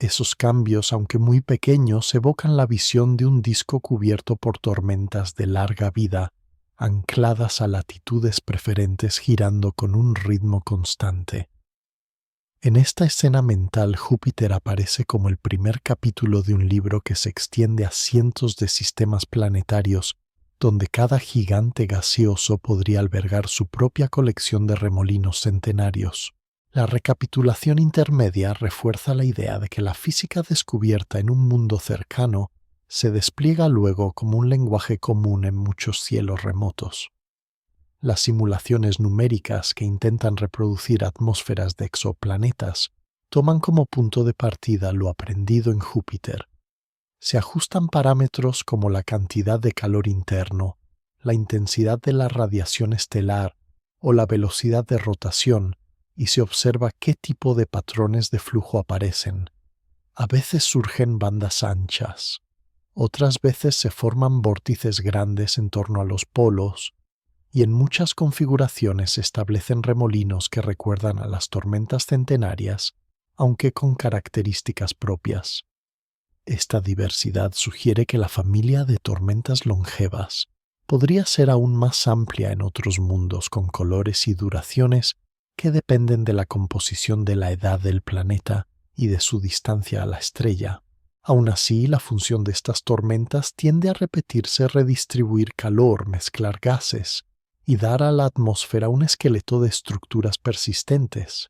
Esos cambios, aunque muy pequeños, evocan la visión de un disco cubierto por tormentas de larga vida, ancladas a latitudes preferentes girando con un ritmo constante. En esta escena mental, Júpiter aparece como el primer capítulo de un libro que se extiende a cientos de sistemas planetarios, donde cada gigante gaseoso podría albergar su propia colección de remolinos centenarios. La recapitulación intermedia refuerza la idea de que la física descubierta en un mundo cercano se despliega luego como un lenguaje común en muchos cielos remotos. Las simulaciones numéricas que intentan reproducir atmósferas de exoplanetas toman como punto de partida lo aprendido en Júpiter. Se ajustan parámetros como la cantidad de calor interno, la intensidad de la radiación estelar o la velocidad de rotación, y se observa qué tipo de patrones de flujo aparecen. A veces surgen bandas anchas, otras veces se forman vórtices grandes en torno a los polos, y en muchas configuraciones se establecen remolinos que recuerdan a las tormentas centenarias, aunque con características propias. Esta diversidad sugiere que la familia de tormentas longevas podría ser aún más amplia en otros mundos con colores y duraciones que dependen de la composición de la edad del planeta y de su distancia a la estrella. Aún así, la función de estas tormentas tiende a repetirse, redistribuir calor, mezclar gases y dar a la atmósfera un esqueleto de estructuras persistentes.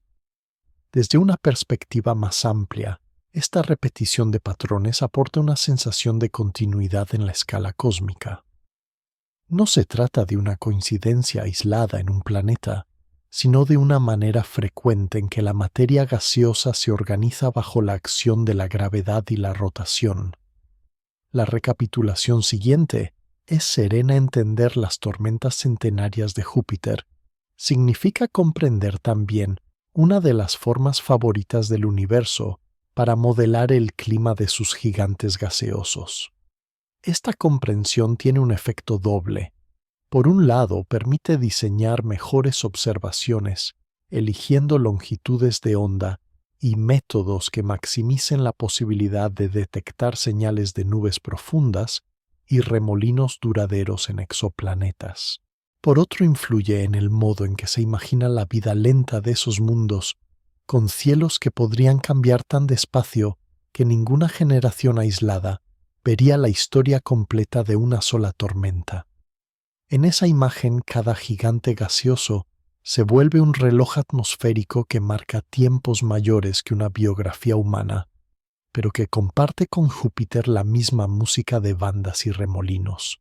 Desde una perspectiva más amplia, esta repetición de patrones aporta una sensación de continuidad en la escala cósmica. No se trata de una coincidencia aislada en un planeta, sino de una manera frecuente en que la materia gaseosa se organiza bajo la acción de la gravedad y la rotación. La recapitulación siguiente es serena entender las tormentas centenarias de Júpiter. Significa comprender también una de las formas favoritas del universo para modelar el clima de sus gigantes gaseosos. Esta comprensión tiene un efecto doble. Por un lado, permite diseñar mejores observaciones, eligiendo longitudes de onda y métodos que maximicen la posibilidad de detectar señales de nubes profundas y remolinos duraderos en exoplanetas. Por otro, influye en el modo en que se imagina la vida lenta de esos mundos, con cielos que podrían cambiar tan despacio que ninguna generación aislada vería la historia completa de una sola tormenta. En esa imagen, cada gigante gaseoso se vuelve un reloj atmosférico que marca tiempos mayores que una biografía humana, pero que comparte con Júpiter la misma música de bandas y remolinos.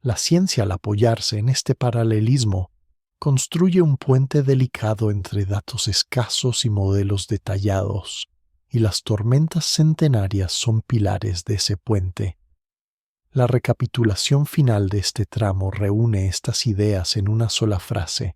La ciencia, al apoyarse en este paralelismo, construye un puente delicado entre datos escasos y modelos detallados, y las tormentas centenarias son pilares de ese puente. La recapitulación final de este tramo reúne estas ideas en una sola frase.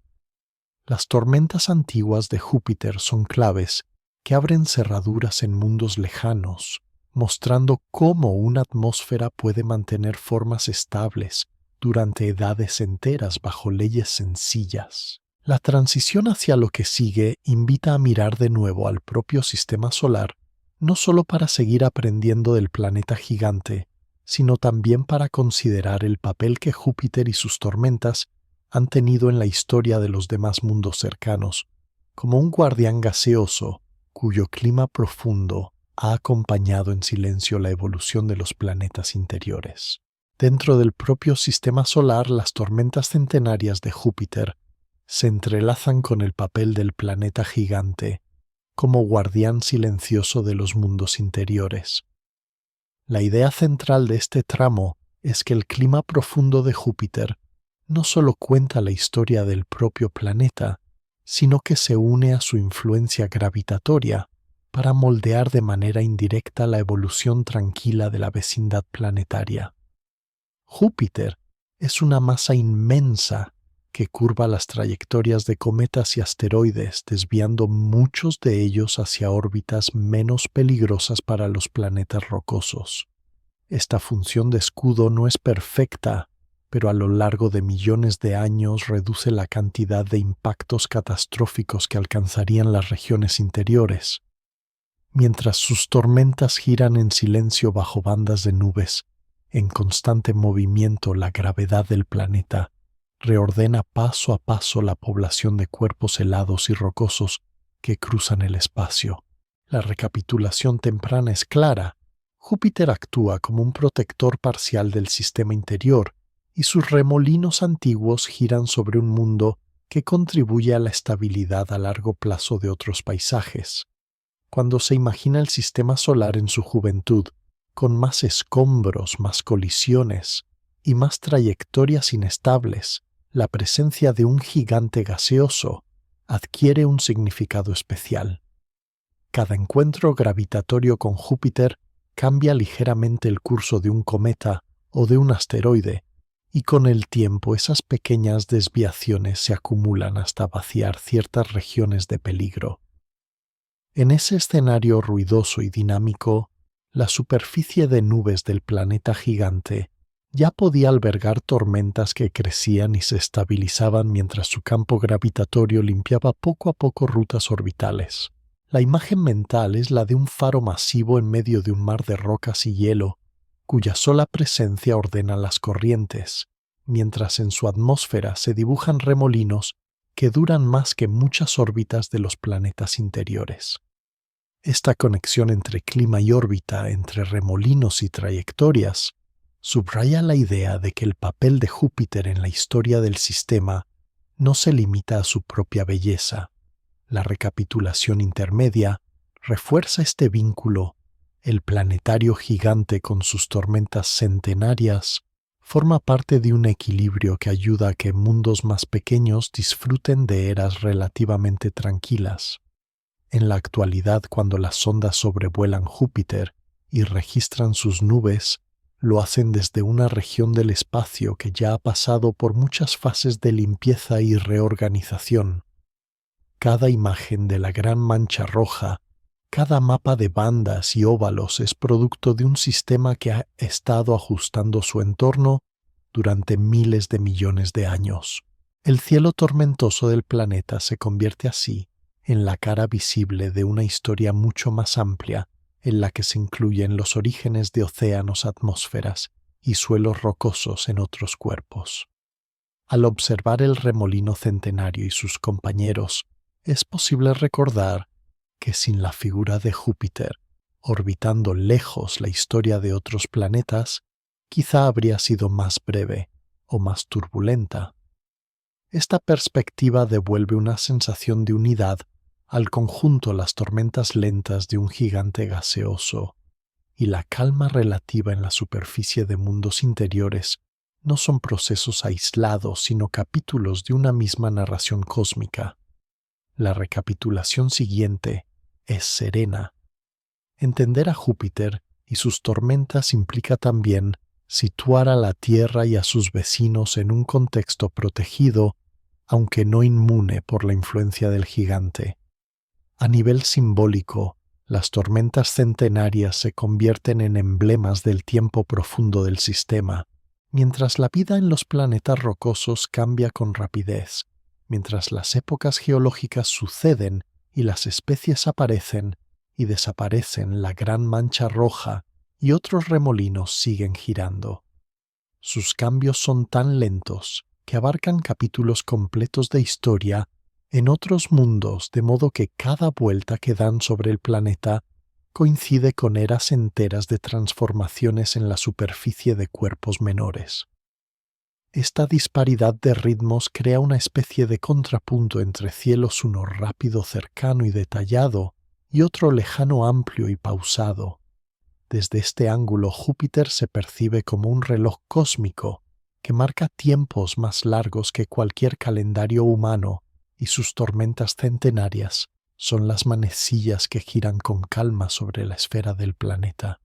Las tormentas antiguas de Júpiter son claves que abren cerraduras en mundos lejanos, mostrando cómo una atmósfera puede mantener formas estables durante edades enteras bajo leyes sencillas. La transición hacia lo que sigue invita a mirar de nuevo al propio sistema solar, no solo para seguir aprendiendo del planeta gigante, sino también para considerar el papel que Júpiter y sus tormentas han tenido en la historia de los demás mundos cercanos, como un guardián gaseoso cuyo clima profundo ha acompañado en silencio la evolución de los planetas interiores. Dentro del propio sistema solar, las tormentas centenarias de Júpiter se entrelazan con el papel del planeta gigante como guardián silencioso de los mundos interiores. La idea central de este tramo es que el clima profundo de Júpiter no solo cuenta la historia del propio planeta, sino que se une a su influencia gravitatoria para moldear de manera indirecta la evolución tranquila de la vecindad planetaria. Júpiter es una masa inmensa que curva las trayectorias de cometas y asteroides, desviando muchos de ellos hacia órbitas menos peligrosas para los planetas rocosos. Esta función de escudo no es perfecta, pero a lo largo de millones de años reduce la cantidad de impactos catastróficos que alcanzarían las regiones interiores. mientras sus tormentas giran en silencio bajo bandas de nubes, en constante movimiento. La gravedad del planeta reordena paso a paso la población de cuerpos helados y rocosos que cruzan el espacio. La recapitulación temprana es clara. Júpiter actúa como un protector parcial del sistema interior y sus remolinos antiguos giran sobre un mundo que contribuye a la estabilidad a largo plazo de otros paisajes. Cuando se imagina el sistema solar en su juventud, con más escombros, más colisiones y más trayectorias inestables, la presencia de un gigante gaseoso adquiere un significado especial. Cada encuentro gravitatorio con Júpiter cambia ligeramente el curso de un cometa o de un asteroide, y con el tiempo esas pequeñas desviaciones se acumulan hasta vaciar ciertas regiones de peligro. En ese escenario ruidoso y dinámico, la superficie de nubes del planeta gigante ya podía albergar tormentas que crecían y se estabilizaban mientras su campo gravitatorio limpiaba poco a poco rutas orbitales. La imagen mental es la de un faro masivo en medio de un mar de rocas y hielo, cuya sola presencia ordena las corrientes, mientras en su atmósfera se dibujan remolinos que duran más que muchas órbitas de los planetas interiores. Esta conexión entre clima y órbita, entre remolinos y trayectorias, subraya la idea de que el papel de Júpiter en la historia del sistema no se limita a su propia belleza. La recapitulación intermedia refuerza este vínculo. El planetario gigante con sus tormentas centenarias forma parte de un equilibrio que ayuda a que mundos más pequeños disfruten de eras relativamente tranquilas. En la actualidad, cuando las sondas sobrevuelan Júpiter y registran sus nubes, lo hacen desde una región del espacio que ya ha pasado por muchas fases de limpieza y reorganización. Cada imagen de la gran mancha roja, cada mapa de bandas y óvalos es producto de un sistema que ha estado ajustando su entorno durante miles de millones de años. El cielo tormentoso del planeta se convierte así en la cara visible de una historia mucho más amplia, en la que se incluyen los orígenes de océanos, atmósferas y suelos rocosos en otros cuerpos. Al observar el remolino centenario y sus compañeros, es posible recordar que sin la figura de Júpiter, orbitando lejos la historia de otros planetas, quizá habría sido más breve o más turbulenta. Esta perspectiva devuelve una sensación de unidad al conjunto las tormentas lentas de un gigante gaseoso y la calma relativa en la superficie de mundos interiores no son procesos aislados, sino capítulos de una misma narración cósmica. La recapitulación siguiente es serena. Entender a Júpiter y sus tormentas implica también situar a la Tierra y a sus vecinos en un contexto protegido, aunque no inmune por la influencia del gigante. A nivel simbólico, las tormentas centenarias se convierten en emblemas del tiempo profundo del sistema, mientras la vida en los planetas rocosos cambia con rapidez, mientras las épocas geológicas suceden y las especies aparecen y desaparecen. La gran mancha roja y otros remolinos siguen girando. Sus cambios son tan lentos que abarcan capítulos completos de historia en otros mundos, de modo que cada vuelta que dan sobre el planeta coincide con eras enteras de transformaciones en la superficie de cuerpos menores. Esta disparidad de ritmos crea una especie de contrapunto entre cielos, uno rápido, cercano y detallado, y otro lejano, amplio y pausado. Desde este ángulo, Júpiter se percibe como un reloj cósmico que marca tiempos más largos que cualquier calendario humano, y sus tormentas centenarias son las manecillas que giran con calma sobre la esfera del planeta.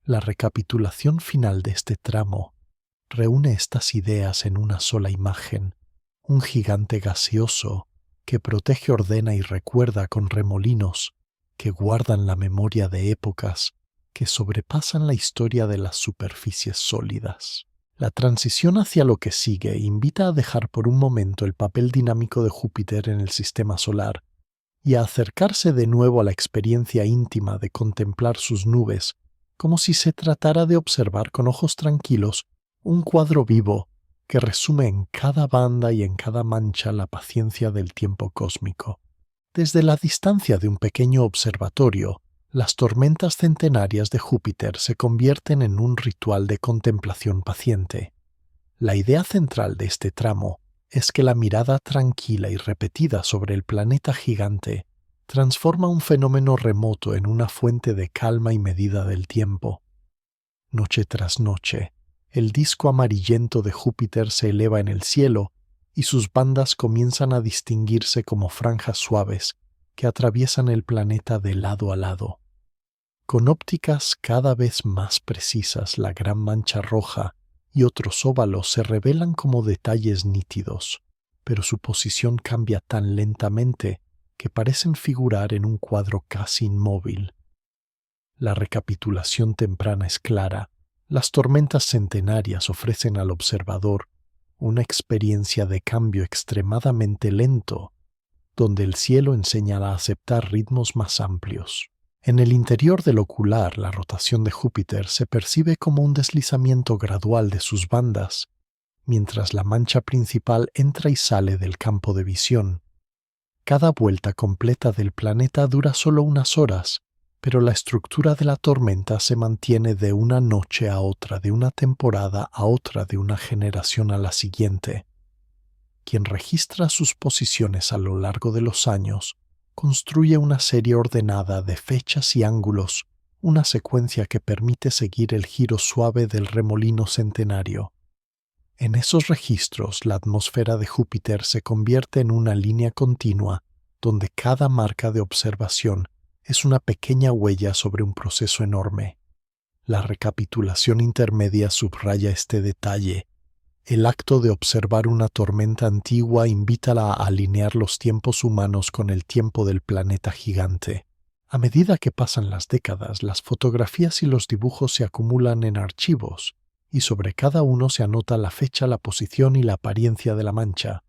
La recapitulación final de este tramo reúne estas ideas en una sola imagen: un gigante gaseoso que protege, ordena y recuerda con remolinos que guardan la memoria de épocas que sobrepasan la historia de las superficies sólidas. La transición hacia lo que sigue invita a dejar por un momento el papel dinámico de Júpiter en el sistema solar y a acercarse de nuevo a la experiencia íntima de contemplar sus nubes, como si se tratara de observar con ojos tranquilos un cuadro vivo que resume en cada banda y en cada mancha la paciencia del tiempo cósmico. Desde la distancia de un pequeño observatorio, las tormentas centenarias de Júpiter se convierten en un ritual de contemplación paciente. La idea central de este tramo es que la mirada tranquila y repetida sobre el planeta gigante transforma un fenómeno remoto en una fuente de calma y medida del tiempo. Noche tras noche, el disco amarillento de Júpiter se eleva en el cielo y sus bandas comienzan a distinguirse como franjas suaves que atraviesan el planeta de lado a lado. Con ópticas cada vez más precisas, la gran mancha roja y otros óvalos se revelan como detalles nítidos, pero su posición cambia tan lentamente que parecen figurar en un cuadro casi inmóvil. La recapitulación temprana es clara. Las tormentas centenarias ofrecen al observador una experiencia de cambio extremadamente lento, donde el cielo enseña a aceptar ritmos más amplios. En el interior del ocular, la rotación de Júpiter se percibe como un deslizamiento gradual de sus bandas, mientras la mancha principal entra y sale del campo de visión. Cada vuelta completa del planeta dura solo unas horas, pero la estructura de la tormenta se mantiene de una noche a otra, de una temporada a otra, de una generación a la siguiente. Quien registra sus posiciones a lo largo de los años construye una serie ordenada de fechas y ángulos, una secuencia que permite seguir el giro suave del remolino centenario. En esos registros, la atmósfera de Júpiter se convierte en una línea continua, donde cada marca de observación es una pequeña huella sobre un proceso enorme. La recapitulación intermedia subraya este detalle. El acto de observar una tormenta antigua invita a alinear los tiempos humanos con el tiempo del planeta gigante. A medida que pasan las décadas, las fotografías y los dibujos se acumulan en archivos, y sobre cada uno se anota la fecha, la posición y la apariencia de la mancha.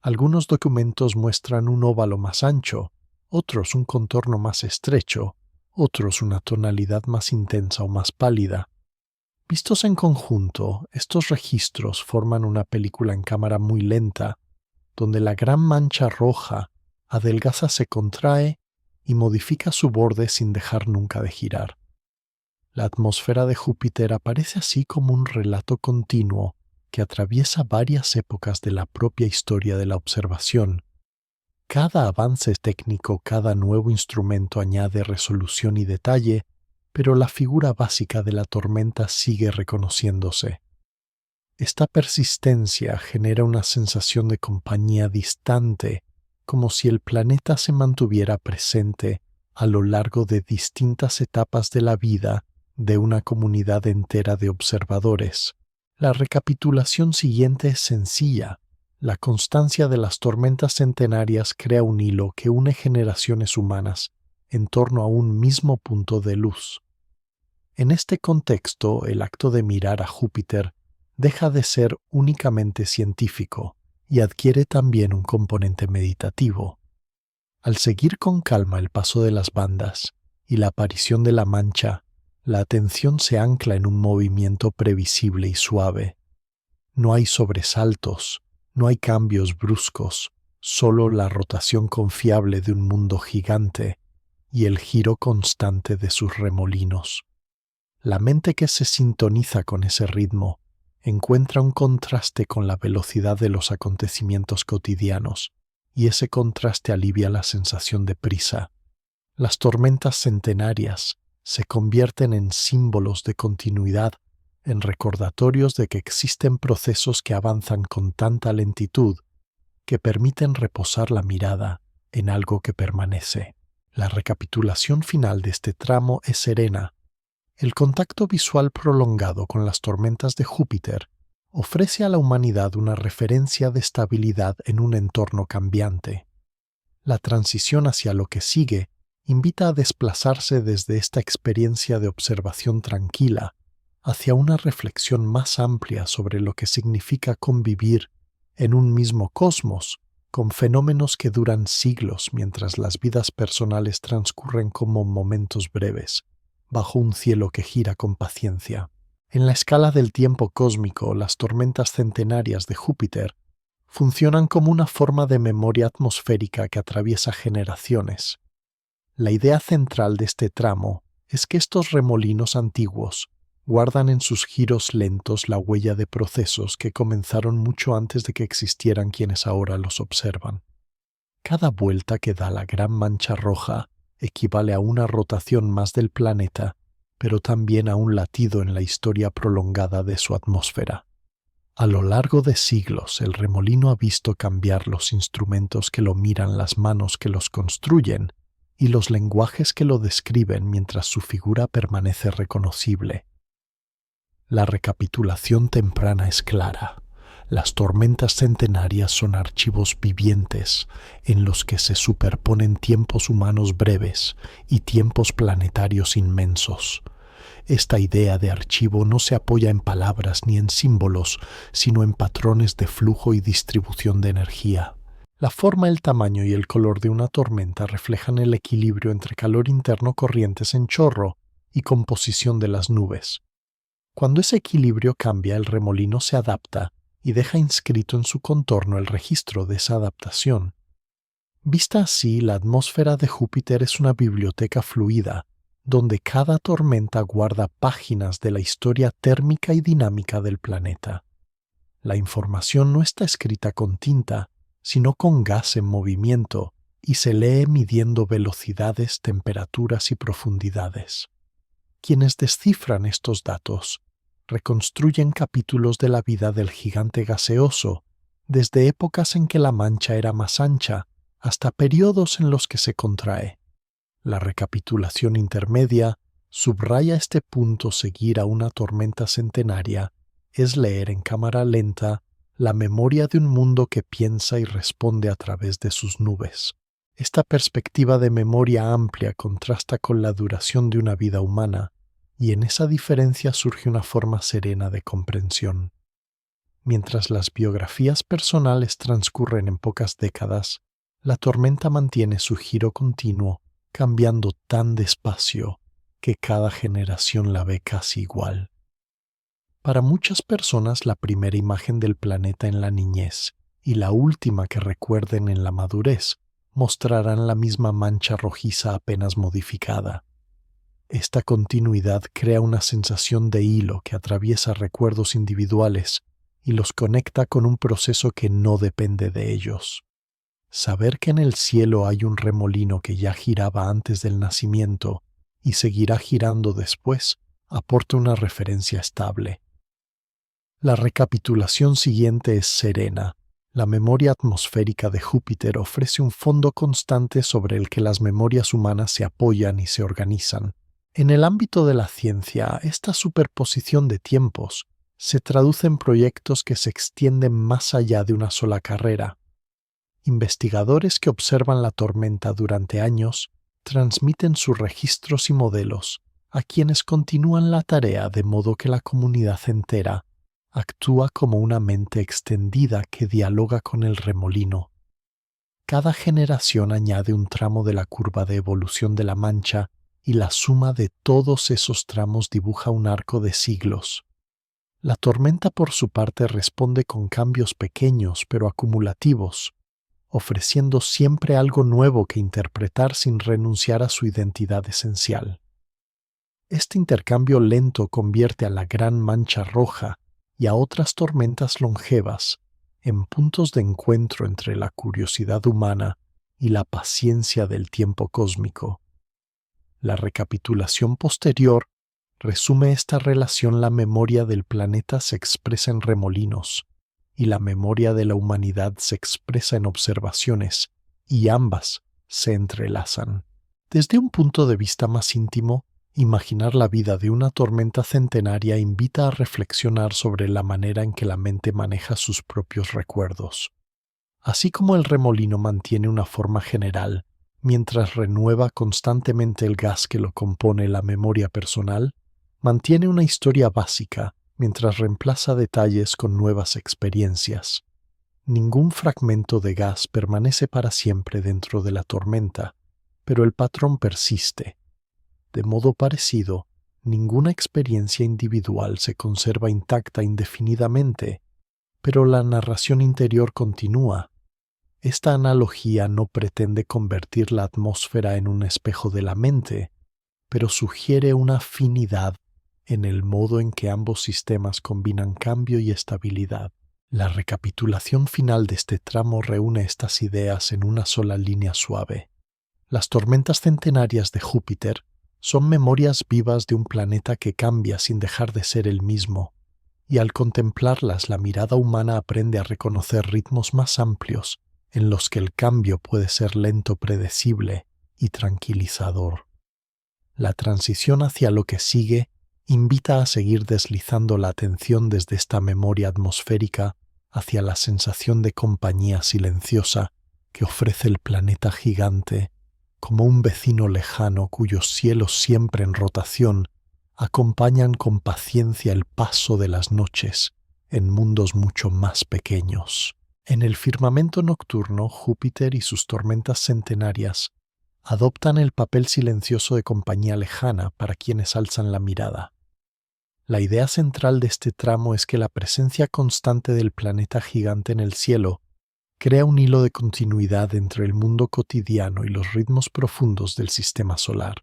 Algunos documentos muestran un óvalo más ancho, otros un contorno más estrecho, otros una tonalidad más intensa o más pálida. Vistos en conjunto, estos registros forman una película en cámara muy lenta, donde la gran mancha roja adelgaza, se contrae y modifica su borde sin dejar nunca de girar. La atmósfera de Júpiter aparece así como un relato continuo que atraviesa varias épocas de la propia historia de la observación. Cada avance técnico, cada nuevo instrumento añade resolución y detalle, pero la figura básica de la tormenta sigue reconociéndose. Esta persistencia genera una sensación de compañía distante, como si el planeta se mantuviera presente a lo largo de distintas etapas de la vida de una comunidad entera de observadores. La recapitulación siguiente es sencilla. La constancia de las tormentas centenarias crea un hilo que une generaciones humanas en torno a un mismo punto de luz. En este contexto, el acto de mirar a Júpiter deja de ser únicamente científico y adquiere también un componente meditativo. Al seguir con calma el paso de las bandas y la aparición de la mancha, la atención se ancla en un movimiento previsible y suave. No hay sobresaltos, no hay cambios bruscos, solo la rotación confiable de un mundo gigante y el giro constante de sus remolinos. La mente que se sintoniza con ese ritmo encuentra un contraste con la velocidad de los acontecimientos cotidianos, y ese contraste alivia la sensación de prisa. Las tormentas centenarias se convierten en símbolos de continuidad, en recordatorios de que existen procesos que avanzan con tanta lentitud que permiten reposar la mirada en algo que permanece. La recapitulación final de este tramo es serena. El contacto visual prolongado con las tormentas de Júpiter ofrece a la humanidad una referencia de estabilidad en un entorno cambiante. La transición hacia lo que sigue invita a desplazarse desde esta experiencia de observación tranquila hacia una reflexión más amplia sobre lo que significa convivir en un mismo cosmos con fenómenos que duran siglos mientras las vidas personales transcurren como momentos breves, bajo un cielo que gira con paciencia. En la escala del tiempo cósmico, las tormentas centenarias de Júpiter funcionan como una forma de memoria atmosférica que atraviesa generaciones. La idea central de este tramo es que estos remolinos antiguos guardan en sus giros lentos la huella de procesos que comenzaron mucho antes de que existieran quienes ahora los observan. Cada vuelta que da la gran mancha roja equivale a una rotación más del planeta, pero también a un latido en la historia prolongada de su atmósfera. A lo largo de siglos, el remolino ha visto cambiar los instrumentos que lo miran, las manos que los construyen y los lenguajes que lo describen mientras su figura permanece reconocible. La recapitulación temprana es clara. Las tormentas centenarias son archivos vivientes en los que se superponen tiempos humanos breves y tiempos planetarios inmensos. Esta idea de archivo no se apoya en palabras ni en símbolos, sino en patrones de flujo y distribución de energía. La forma, el tamaño y el color de una tormenta reflejan el equilibrio entre calor interno, corrientes en chorro y composición de las nubes. Cuando ese equilibrio cambia, el remolino se adapta y deja inscrito en su contorno el registro de esa adaptación. Vista así, la atmósfera de Júpiter es una biblioteca fluida, donde cada tormenta guarda páginas de la historia térmica y dinámica del planeta. La información no está escrita con tinta, sino con gas en movimiento, y se lee midiendo velocidades, temperaturas y profundidades. Quienes descifran estos datos reconstruyen capítulos de la vida del gigante gaseoso, desde épocas en que la mancha era más ancha hasta periodos en los que se contrae. La recapitulación intermedia subraya este punto: seguir a una tormenta centenaria es leer en cámara lenta la memoria de un mundo que piensa y responde a través de sus nubes. Esta perspectiva de memoria amplia contrasta con la duración de una vida humana, y en esa diferencia surge una forma serena de comprensión. Mientras las biografías personales transcurren en pocas décadas, la tormenta mantiene su giro continuo, cambiando tan despacio que cada generación la ve casi igual. Para muchas personas, la primera imagen del planeta en la niñez y la última que recuerden en la madurez mostrarán la misma mancha rojiza apenas modificada. Esta continuidad crea una sensación de hilo que atraviesa recuerdos individuales y los conecta con un proceso que no depende de ellos. Saber que en el cielo hay un remolino que ya giraba antes del nacimiento y seguirá girando después aporta una referencia estable. La recapitulación siguiente es serena. La memoria atmosférica de Júpiter ofrece un fondo constante sobre el que las memorias humanas se apoyan y se organizan. En el ámbito de la ciencia, esta superposición de tiempos se traduce en proyectos que se extienden más allá de una sola carrera. Investigadores que observan la tormenta durante años transmiten sus registros y modelos a quienes continúan la tarea, de modo que la comunidad entera actúa como una mente extendida que dialoga con el remolino. Cada generación añade un tramo de la curva de evolución de la mancha y la suma de todos esos tramos dibuja un arco de siglos. La tormenta, por su parte, responde con cambios pequeños pero acumulativos, ofreciendo siempre algo nuevo que interpretar sin renunciar a su identidad esencial. Este intercambio lento convierte a la gran mancha roja y a otras tormentas longevas en puntos de encuentro entre la curiosidad humana y la paciencia del tiempo cósmico. La recapitulación posterior resume esta relación: la memoria del planeta se expresa en remolinos y la memoria de la humanidad se expresa en observaciones, y ambas se entrelazan. Desde un punto de vista más íntimo, imaginar la vida de una tormenta centenaria invita a reflexionar sobre la manera en que la mente maneja sus propios recuerdos. Así como el remolino mantiene una forma general, mientras renueva constantemente el gas que lo compone, la memoria personal mantiene una historia básica mientras reemplaza detalles con nuevas experiencias. Ningún fragmento de gas permanece para siempre dentro de la tormenta, pero el patrón persiste. De modo parecido, ninguna experiencia individual se conserva intacta indefinidamente, pero la narración interior continúa. Esta analogía no pretende convertir la atmósfera en un espejo de la mente, pero sugiere una afinidad en el modo en que ambos sistemas combinan cambio y estabilidad. La recapitulación final de este tramo reúne estas ideas en una sola línea suave. Las tormentas centenarias de Júpiter son memorias vivas de un planeta que cambia sin dejar de ser el mismo, y al contemplarlas la mirada humana aprende a reconocer ritmos más amplios en los que el cambio puede ser lento, predecible y tranquilizador. La transición hacia lo que sigue invita a seguir deslizando la atención desde esta memoria atmosférica hacia la sensación de compañía silenciosa que ofrece el planeta gigante, como un vecino lejano cuyos cielos siempre en rotación acompañan con paciencia el paso de las noches en mundos mucho más pequeños. En el firmamento nocturno, Júpiter y sus tormentas centenarias adoptan el papel silencioso de compañía lejana para quienes alzan la mirada. La idea central de este tramo es que la presencia constante del planeta gigante en el cielo crea un hilo de continuidad entre el mundo cotidiano y los ritmos profundos del sistema solar.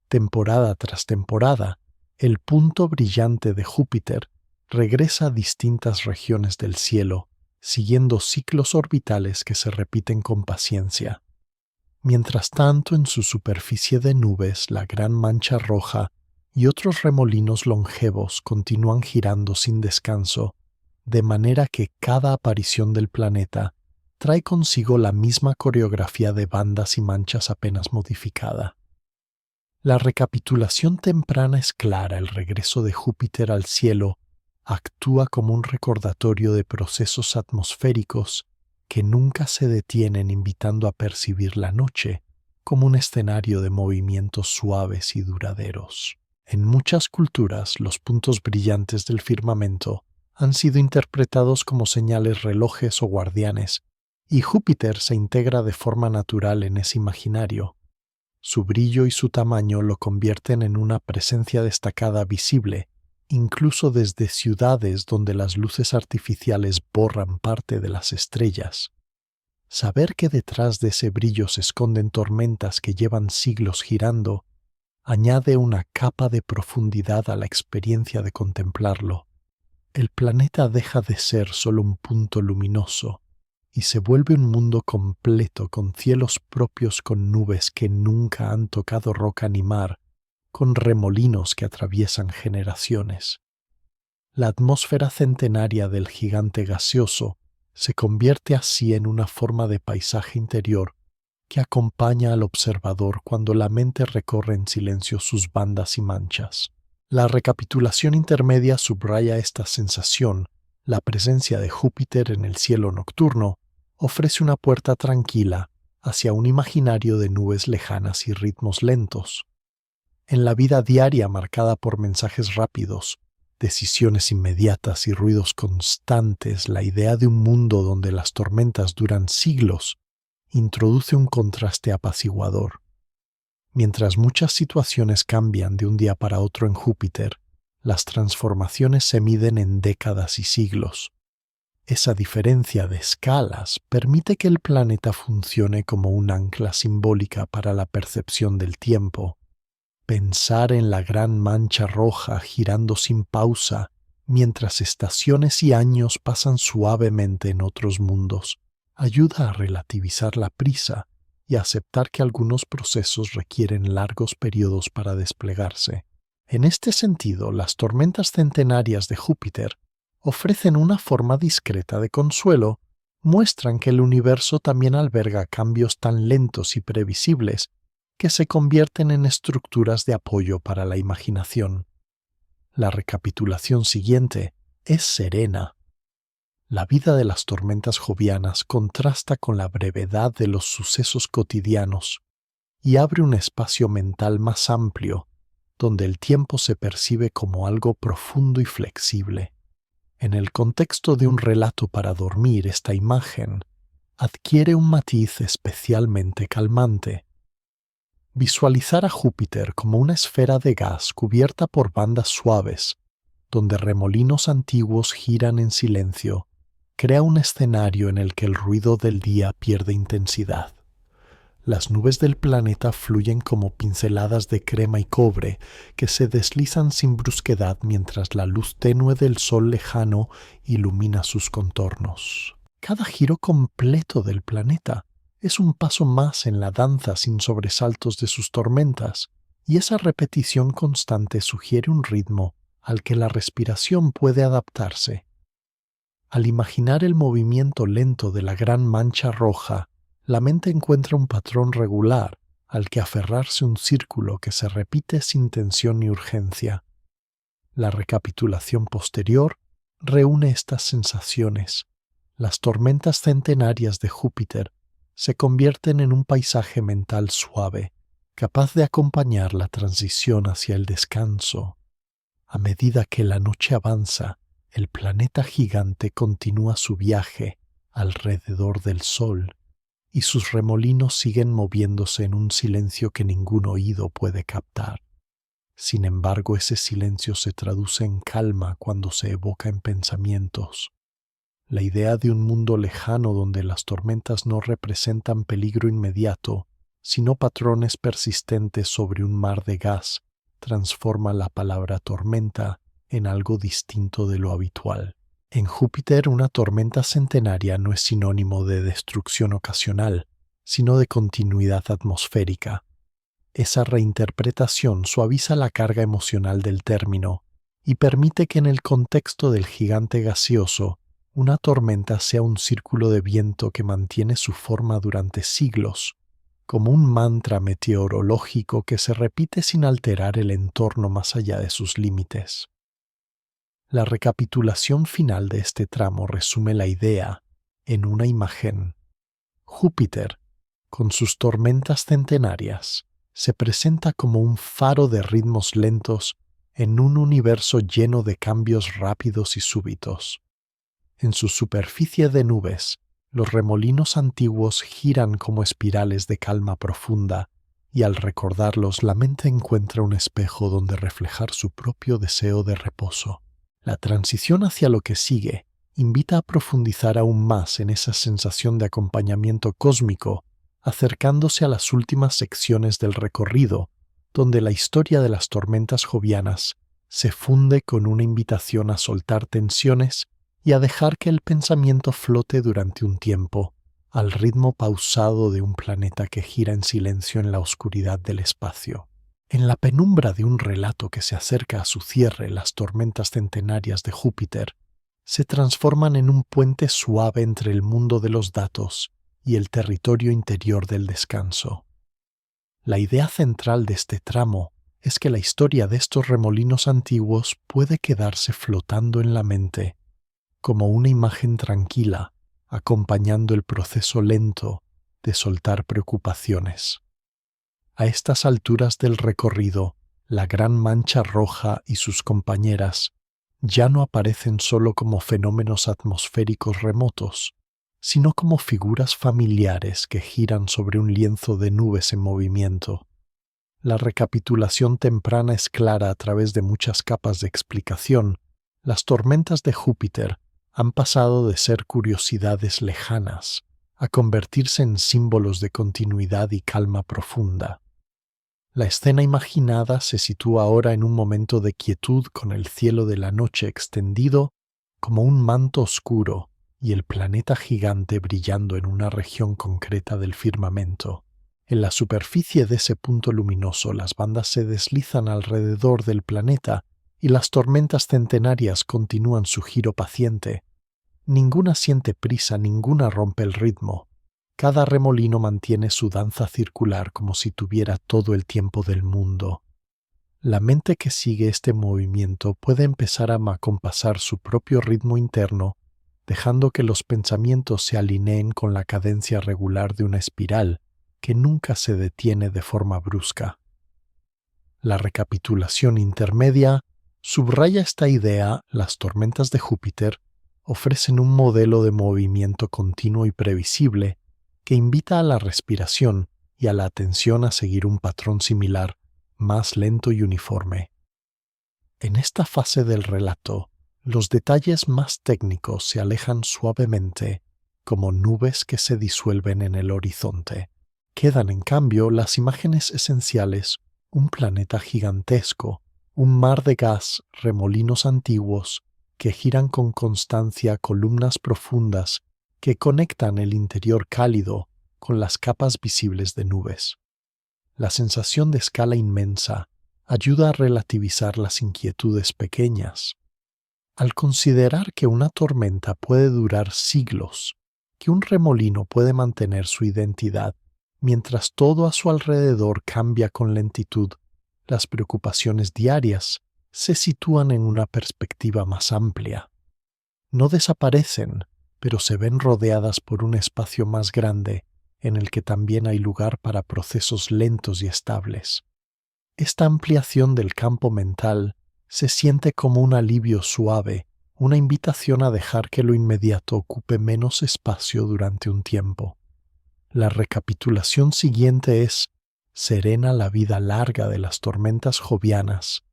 Temporada tras temporada, el punto brillante de Júpiter regresa a distintas regiones del cielo, siguiendo ciclos orbitales que se repiten con paciencia. Mientras tanto, en su superficie de nubes, la gran mancha roja y otros remolinos longevos continúan girando sin descanso, de manera que cada aparición del planeta trae consigo la misma coreografía de bandas y manchas apenas modificada. La recapitulación temprana es clara. El regreso de Júpiter al cielo actúa como un recordatorio de procesos atmosféricos que nunca se detienen, invitando a percibir la noche como un escenario de movimientos suaves y duraderos. En muchas culturas, los puntos brillantes del firmamento han sido interpretados como señales, relojes o guardianes, y Júpiter se integra de forma natural en ese imaginario. Su brillo y su tamaño lo convierten en una presencia destacada visible, incluso desde ciudades donde las luces artificiales borran parte de las estrellas. Saber que detrás de ese brillo se esconden tormentas que llevan siglos girando añade una capa de profundidad a la experiencia de contemplarlo. El planeta deja de ser solo un punto luminoso y se vuelve un mundo completo, con cielos propios, con nubes que nunca han tocado roca ni mar, con remolinos que atraviesan generaciones. La atmósfera centenaria del gigante gaseoso se convierte así en una forma de paisaje interior que acompaña al observador cuando la mente recorre en silencio sus bandas y manchas. La recapitulación intermedia subraya esta sensación. La presencia de Júpiter en el cielo nocturno ofrece una puerta tranquila hacia un imaginario de nubes lejanas y ritmos lentos. En la vida diaria marcada por mensajes rápidos, decisiones inmediatas y ruidos constantes, la idea de un mundo donde las tormentas duran siglos introduce un contraste apaciguador. Mientras muchas situaciones cambian de un día para otro en Júpiter, las transformaciones se miden en décadas y siglos. Esa diferencia de escalas permite que el planeta funcione como un ancla simbólica para la percepción del tiempo. Pensar en la gran mancha roja girando sin pausa, mientras estaciones y años pasan suavemente en otros mundos, ayuda a relativizar la prisa y a aceptar que algunos procesos requieren largos periodos para desplegarse. En este sentido, las tormentas centenarias de Júpiter ofrecen una forma discreta de consuelo, muestran que el universo también alberga cambios tan lentos y previsibles que se convierten en estructuras de apoyo para la imaginación. La recapitulación siguiente es serena. La vida de las tormentas jovianas contrasta con la brevedad de los sucesos cotidianos y abre un espacio mental más amplio, donde el tiempo se percibe como algo profundo y flexible. En el contexto de un relato para dormir, esta imagen adquiere un matiz especialmente calmante. Visualizar a Júpiter como una esfera de gas cubierta por bandas suaves, donde remolinos antiguos giran en silencio, crea un escenario en el que el ruido del día pierde intensidad. Las nubes del planeta fluyen como pinceladas de crema y cobre que se deslizan sin brusquedad mientras la luz tenue del sol lejano ilumina sus contornos. Cada giro completo del planeta es un paso más en la danza sin sobresaltos de sus tormentas, y esa repetición constante sugiere un ritmo al que la respiración puede adaptarse. Al imaginar el movimiento lento de la gran mancha roja, la mente encuentra un patrón regular al que aferrarse, un círculo que se repite sin tensión ni urgencia. La recapitulación posterior reúne estas sensaciones. Las tormentas centenarias de Júpiter se convierten en un paisaje mental suave, capaz de acompañar la transición hacia el descanso. A medida que la noche avanza, el planeta gigante continúa su viaje alrededor del Sol, y sus remolinos siguen moviéndose en un silencio que ningún oído puede captar. Sin embargo, ese silencio se traduce en calma cuando se evoca en pensamientos. La idea de un mundo lejano donde las tormentas no representan peligro inmediato, sino patrones persistentes sobre un mar de gas, transforma la palabra tormenta en algo distinto de lo habitual. En Júpiter, una tormenta centenaria no es sinónimo de destrucción ocasional, sino de continuidad atmosférica. Esa reinterpretación suaviza la carga emocional del término y permite que en el contexto del gigante gaseoso, una tormenta sea un círculo de viento que mantiene su forma durante siglos, como un mantra meteorológico que se repite sin alterar el entorno más allá de sus límites. La recapitulación final de este tramo resume la idea en una imagen. Júpiter, con sus tormentas centenarias, se presenta como un faro de ritmos lentos en un universo lleno de cambios rápidos y súbitos. En su superficie de nubes, los remolinos antiguos giran como espirales de calma profunda, y al recordarlos la mente encuentra un espejo donde reflejar su propio deseo de reposo. La transición hacia lo que sigue invita a profundizar aún más en esa sensación de acompañamiento cósmico, acercándose a las últimas secciones del recorrido, donde la historia de las tormentas jovianas se funde con una invitación a soltar tensiones y a dejar que el pensamiento flote durante un tiempo, al ritmo pausado de un planeta que gira en silencio en la oscuridad del espacio. En la penumbra de un relato que se acerca a su cierre, las tormentas centenarias de Júpiter se transforman en un puente suave entre el mundo de los datos y el territorio interior del descanso. La idea central de este tramo es que la historia de estos remolinos antiguos puede quedarse flotando en la mente, como una imagen tranquila, acompañando el proceso lento de soltar preocupaciones. A estas alturas del recorrido, la gran mancha roja y sus compañeras ya no aparecen solo como fenómenos atmosféricos remotos, sino como figuras familiares que giran sobre un lienzo de nubes en movimiento. La recapitulación temprana es clara a través de muchas capas de explicación. Las tormentas de Júpiter han pasado de ser curiosidades lejanas a convertirse en símbolos de continuidad y calma profunda. La escena imaginada se sitúa ahora en un momento de quietud con el cielo de la noche extendido como un manto oscuro y el planeta gigante brillando en una región concreta del firmamento. En la superficie de ese punto luminoso las bandas se deslizan alrededor del planeta y las tormentas centenarias continúan su giro paciente. Ninguna siente prisa, ninguna rompe el ritmo. Cada remolino mantiene su danza circular como si tuviera todo el tiempo del mundo. La mente que sigue este movimiento puede empezar a acompasar su propio ritmo interno, dejando que los pensamientos se alineen con la cadencia regular de una espiral que nunca se detiene de forma brusca. La recapitulación intermedia Subraya esta idea, las tormentas de Júpiter ofrecen un modelo de movimiento continuo y previsible que invita a la respiración y a la atención a seguir un patrón similar, más lento y uniforme. En esta fase del relato, los detalles más técnicos se alejan suavemente, como nubes que se disuelven en el horizonte. Quedan, en cambio, las imágenes esenciales: un planeta gigantesco, un mar de gas, remolinos antiguos que giran con constancia, columnas profundas que conectan el interior cálido con las capas visibles de nubes. La sensación de escala inmensa ayuda a relativizar las inquietudes pequeñas. Al considerar que una tormenta puede durar siglos, que un remolino puede mantener su identidad mientras todo a su alrededor cambia con lentitud, las preocupaciones diarias se sitúan en una perspectiva más amplia. No desaparecen, pero se ven rodeadas por un espacio más grande en el que también hay lugar para procesos lentos y estables. Esta ampliación del campo mental se siente como un alivio suave, una invitación a dejar que lo inmediato ocupe menos espacio durante un tiempo. La recapitulación siguiente es: serena la vida larga de las tormentas jovianas.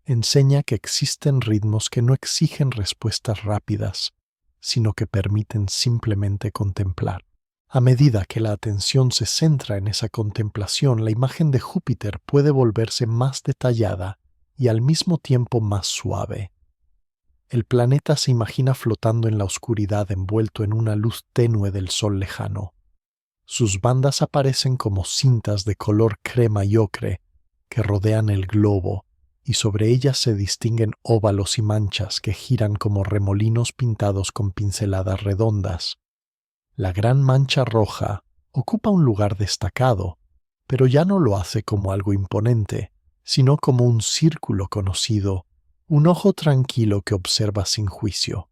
Enseña que existen ritmos que no exigen respuestas rápidas, sino que permiten simplemente contemplar. A medida que la atención se centra en esa contemplación, la imagen de Júpiter puede volverse más detallada y al mismo tiempo más suave. El planeta se imagina flotando en la oscuridad envuelto en una luz tenue del sol lejano. Sus bandas aparecen como cintas de color crema y ocre que rodean el globo, y sobre ellas se distinguen óvalos y manchas que giran como remolinos pintados con pinceladas redondas. La gran mancha roja ocupa un lugar destacado, pero ya no lo hace como algo imponente, sino como un círculo conocido, un ojo tranquilo que observa sin juicio.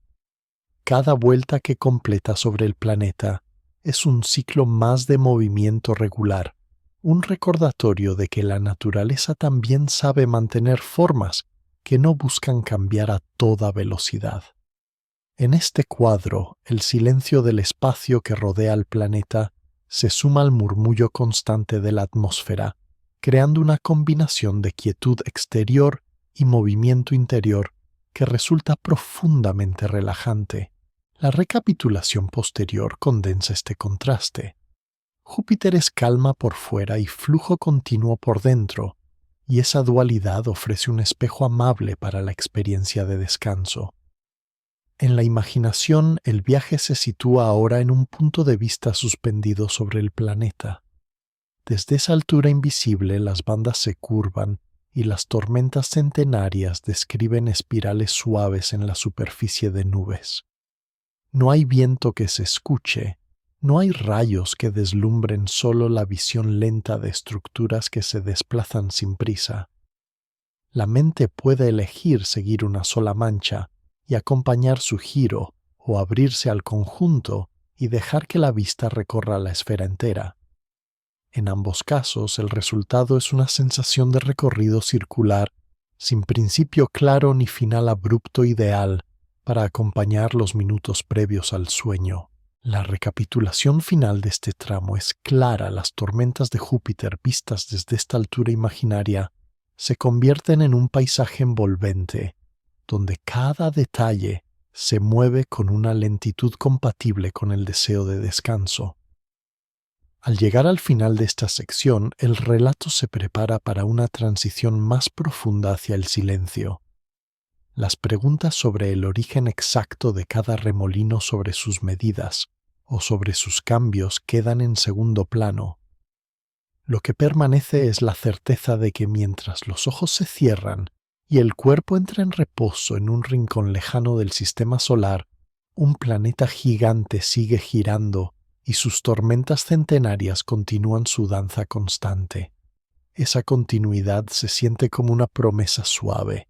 Cada vuelta que completa sobre el planeta es un ciclo más de movimiento regular, un recordatorio de que la naturaleza también sabe mantener formas que no buscan cambiar a toda velocidad. En este cuadro, el silencio del espacio que rodea al planeta se suma al murmullo constante de la atmósfera, creando una combinación de quietud exterior y movimiento interior que resulta profundamente relajante. La recapitulación posterior condensa este contraste. Júpiter es calma por fuera y flujo continuo por dentro, y esa dualidad ofrece un espejo amable para la experiencia de descanso. En la imaginación, el viaje se sitúa ahora en un punto de vista suspendido sobre el planeta. Desde esa altura invisible, las bandas se curvan y las tormentas centenarias describen espirales suaves en la superficie de nubes. No hay viento que se escuche, no hay rayos que deslumbren, solo la visión lenta de estructuras que se desplazan sin prisa. La mente puede elegir seguir una sola mancha y acompañar su giro, o abrirse al conjunto y dejar que la vista recorra la esfera entera. En ambos casos, el resultado es una sensación de recorrido circular, sin principio claro ni final abrupto ideal para acompañar los minutos previos al sueño. La recapitulación final de este tramo es clara. Las tormentas de Júpiter vistas desde esta altura imaginaria se convierten en un paisaje envolvente, donde cada detalle se mueve con una lentitud compatible con el deseo de descanso. Al llegar al final de esta sección, el relato se prepara para una transición más profunda hacia el silencio. Las preguntas sobre el origen exacto de cada remolino, sobre sus medidas o sobre sus cambios, quedan en segundo plano. Lo que permanece es la certeza de que mientras los ojos se cierran y el cuerpo entra en reposo en un rincón lejano del sistema solar, un planeta gigante sigue girando y sus tormentas centenarias continúan su danza constante. Esa continuidad se siente como una promesa suave.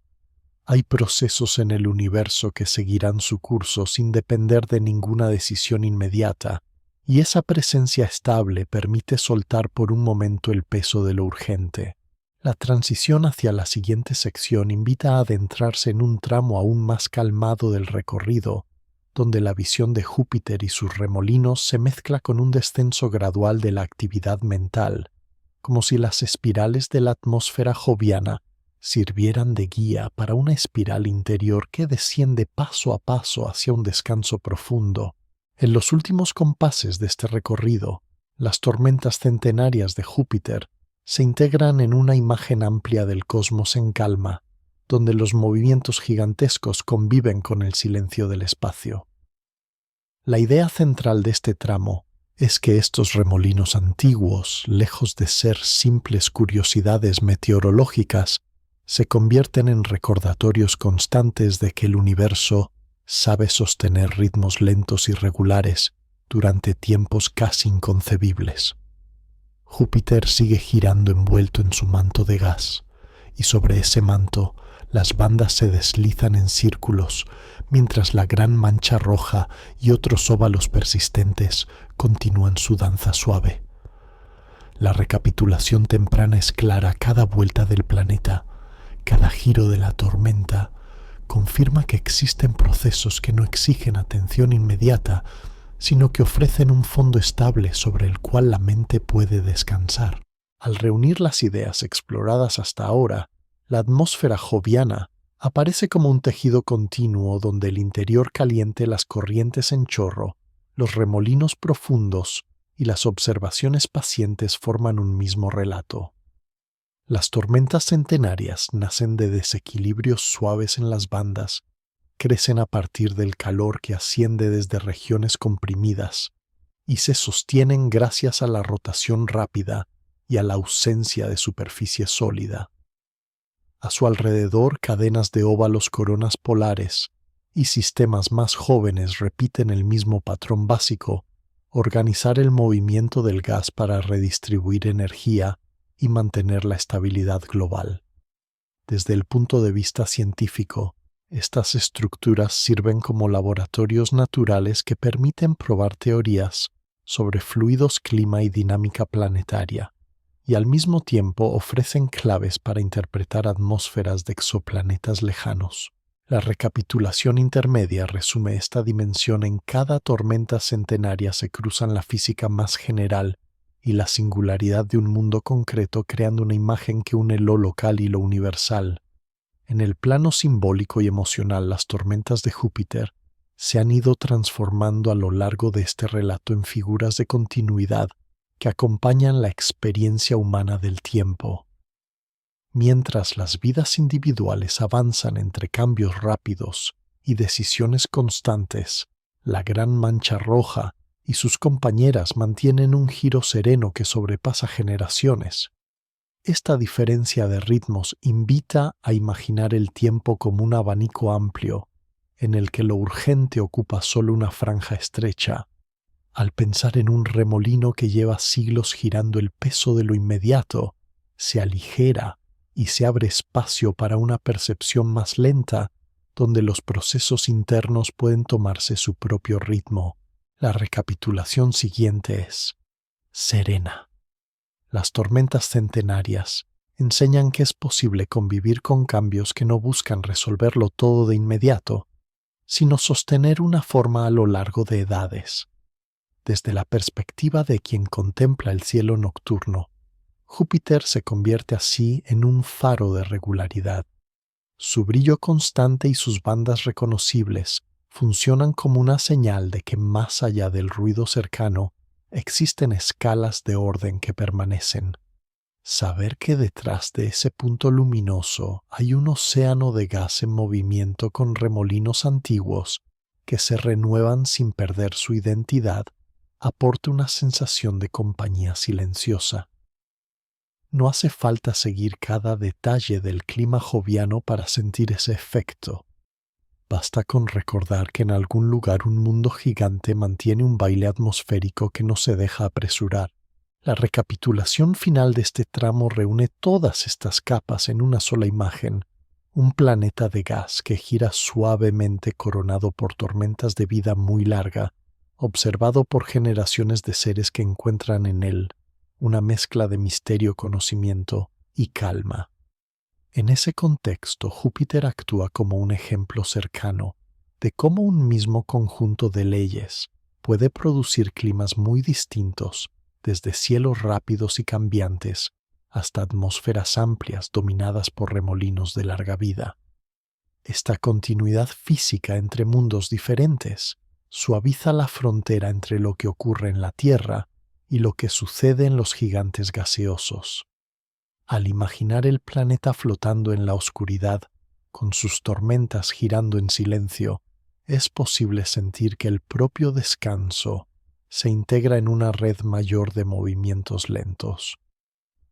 Hay procesos en el universo que seguirán su curso sin depender de ninguna decisión inmediata, y esa presencia estable permite soltar por un momento el peso de lo urgente. La transición hacia la siguiente sección invita a adentrarse en un tramo aún más calmado del recorrido, donde la visión de Júpiter y sus remolinos se mezcla con un descenso gradual de la actividad mental, como si las espirales de la atmósfera joviana sirvieran de guía para una espiral interior que desciende paso a paso hacia un descanso profundo. En los últimos compases de este recorrido, las tormentas centenarias de Júpiter se integran en una imagen amplia del cosmos en calma, donde los movimientos gigantescos conviven con el silencio del espacio. La idea central de este tramo es que estos remolinos antiguos, lejos de ser simples curiosidades meteorológicas, se convierten en recordatorios constantes de que el universo sabe sostener ritmos lentos y regulares durante tiempos casi inconcebibles. Júpiter sigue girando envuelto en su manto de gas, y sobre ese manto las bandas se deslizan en círculos, mientras la gran mancha roja y otros óvalos persistentes continúan su danza suave. La recapitulación temprana es clara a cada vuelta del planeta. Cada giro de la tormenta confirma que existen procesos que no exigen atención inmediata, sino que ofrecen un fondo estable sobre el cual la mente puede descansar. Al reunir las ideas exploradas hasta ahora, la atmósfera joviana aparece como un tejido continuo donde el interior caliente, las corrientes en chorro, los remolinos profundos y las observaciones pacientes forman un mismo relato. Las tormentas centenarias nacen de desequilibrios suaves en las bandas, crecen a partir del calor que asciende desde regiones comprimidas y se sostienen gracias a la rotación rápida y a la ausencia de superficie sólida. A su alrededor, cadenas de óvalos coronas polares y sistemas más jóvenes repiten el mismo patrón básico: organizar el movimiento del gas para redistribuir energía y mantener la estabilidad global. Desde el punto de vista científico, estas estructuras sirven como laboratorios naturales que permiten probar teorías sobre fluidos, clima y dinámica planetaria, y al mismo tiempo ofrecen claves para interpretar atmósferas de exoplanetas lejanos. La recapitulación intermedia resume esta dimensión: en cada tormenta centenaria se cruzan la física más general y la singularidad de un mundo concreto, creando una imagen que une lo local y lo universal. En el plano simbólico y emocional, las tormentas de Júpiter se han ido transformando a lo largo de este relato en figuras de continuidad que acompañan la experiencia humana del tiempo. Mientras las vidas individuales avanzan entre cambios rápidos y decisiones constantes, la gran mancha roja y sus compañeras mantienen un giro sereno que sobrepasa generaciones. Esta diferencia de ritmos invita a imaginar el tiempo como un abanico amplio, en el que lo urgente ocupa solo una franja estrecha. Al pensar en un remolino que lleva siglos girando, el peso de lo inmediato se aligera y se abre espacio para una percepción más lenta, donde los procesos internos pueden tomarse su propio ritmo. La recapitulación siguiente es serena. Las tormentas centenarias enseñan que es posible convivir con cambios que no buscan resolverlo todo de inmediato, sino sostener una forma a lo largo de edades. Desde la perspectiva de quien contempla el cielo nocturno, Júpiter se convierte así en un faro de regularidad. Su brillo constante y sus bandas reconocibles funcionan como una señal de que más allá del ruido cercano existen escalas de orden que permanecen. Saber que detrás de ese punto luminoso hay un océano de gas en movimiento con remolinos antiguos que se renuevan sin perder su identidad aporta una sensación de compañía silenciosa. No hace falta seguir cada detalle del clima joviano para sentir ese efecto. Basta con recordar que en algún lugar un mundo gigante mantiene un baile atmosférico que no se deja apresurar. La recapitulación final de este tramo reúne todas estas capas en una sola imagen: un planeta de gas que gira suavemente coronado por tormentas de vida muy larga, observado por generaciones de seres que encuentran en él una mezcla de misterio, conocimiento y calma. En ese contexto, Júpiter actúa como un ejemplo cercano de cómo un mismo conjunto de leyes puede producir climas muy distintos, desde cielos rápidos y cambiantes hasta atmósferas amplias dominadas por remolinos de larga vida. Esta continuidad física entre mundos diferentes suaviza la frontera entre lo que ocurre en la Tierra y lo que sucede en los gigantes gaseosos. Al imaginar el planeta flotando en la oscuridad, con sus tormentas girando en silencio, es posible sentir que el propio descanso se integra en una red mayor de movimientos lentos.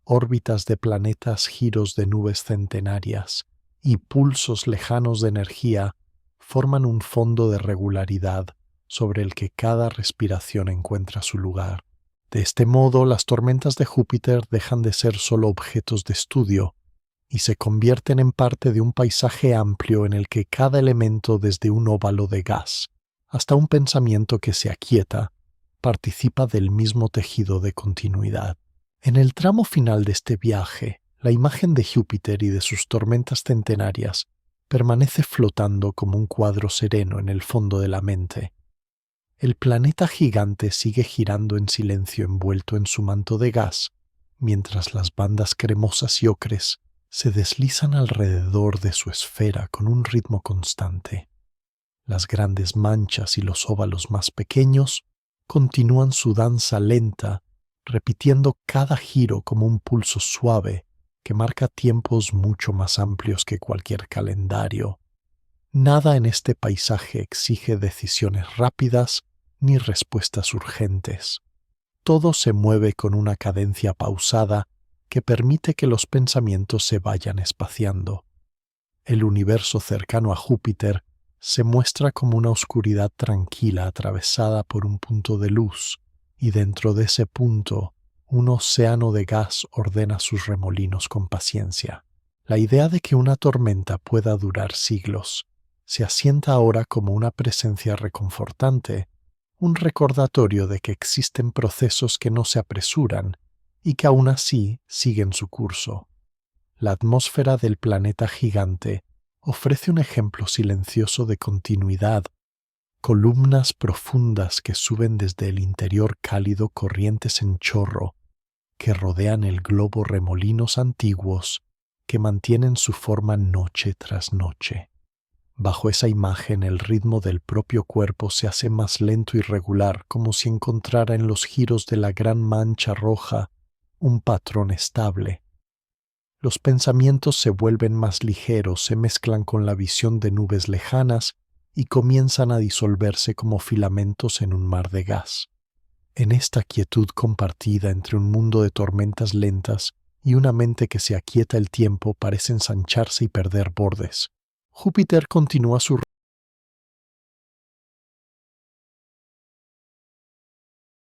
Órbitas de planetas, giros de nubes centenarias y pulsos lejanos de energía forman un fondo de regularidad sobre el que cada respiración encuentra su lugar. De este modo, las tormentas de Júpiter dejan de ser solo objetos de estudio y se convierten en parte de un paisaje amplio en el que cada elemento, desde un óvalo de gas hasta un pensamiento que se aquieta, participa del mismo tejido de continuidad. En el tramo final de este viaje, la imagen de Júpiter y de sus tormentas centenarias permanece flotando como un cuadro sereno en el fondo de la mente. El planeta gigante sigue girando en silencio envuelto en su manto de gas, mientras las bandas cremosas y ocres se deslizan alrededor de su esfera con un ritmo constante. Las grandes manchas y los óvalos más pequeños continúan su danza lenta, repitiendo cada giro como un pulso suave que marca tiempos mucho más amplios que cualquier calendario. Nada en este paisaje exige decisiones rápidas ni respuestas urgentes. Todo se mueve con una cadencia pausada que permite que los pensamientos se vayan espaciando. El universo cercano a Júpiter se muestra como una oscuridad tranquila atravesada por un punto de luz, y dentro de ese punto, un océano de gas ordena sus remolinos con paciencia. La idea de que una tormenta pueda durar siglos se asienta ahora como una presencia reconfortante, un recordatorio de que existen procesos que no se apresuran y que aún así siguen su curso. La atmósfera del planeta gigante ofrece un ejemplo silencioso de continuidad, columnas profundas que suben desde el interior cálido, corrientes en chorro, que rodean el globo, remolinos antiguos que mantienen su forma noche tras noche. Bajo esa imagen, el ritmo del propio cuerpo se hace más lento y regular, como si encontrara en los giros de la gran mancha roja un patrón estable. Los pensamientos se vuelven más ligeros, se mezclan con la visión de nubes lejanas y comienzan a disolverse como filamentos en un mar de gas. En esta quietud compartida entre un mundo de tormentas lentas y una mente que se aquieta, el tiempo parece ensancharse y perder bordes. Júpiter continúa su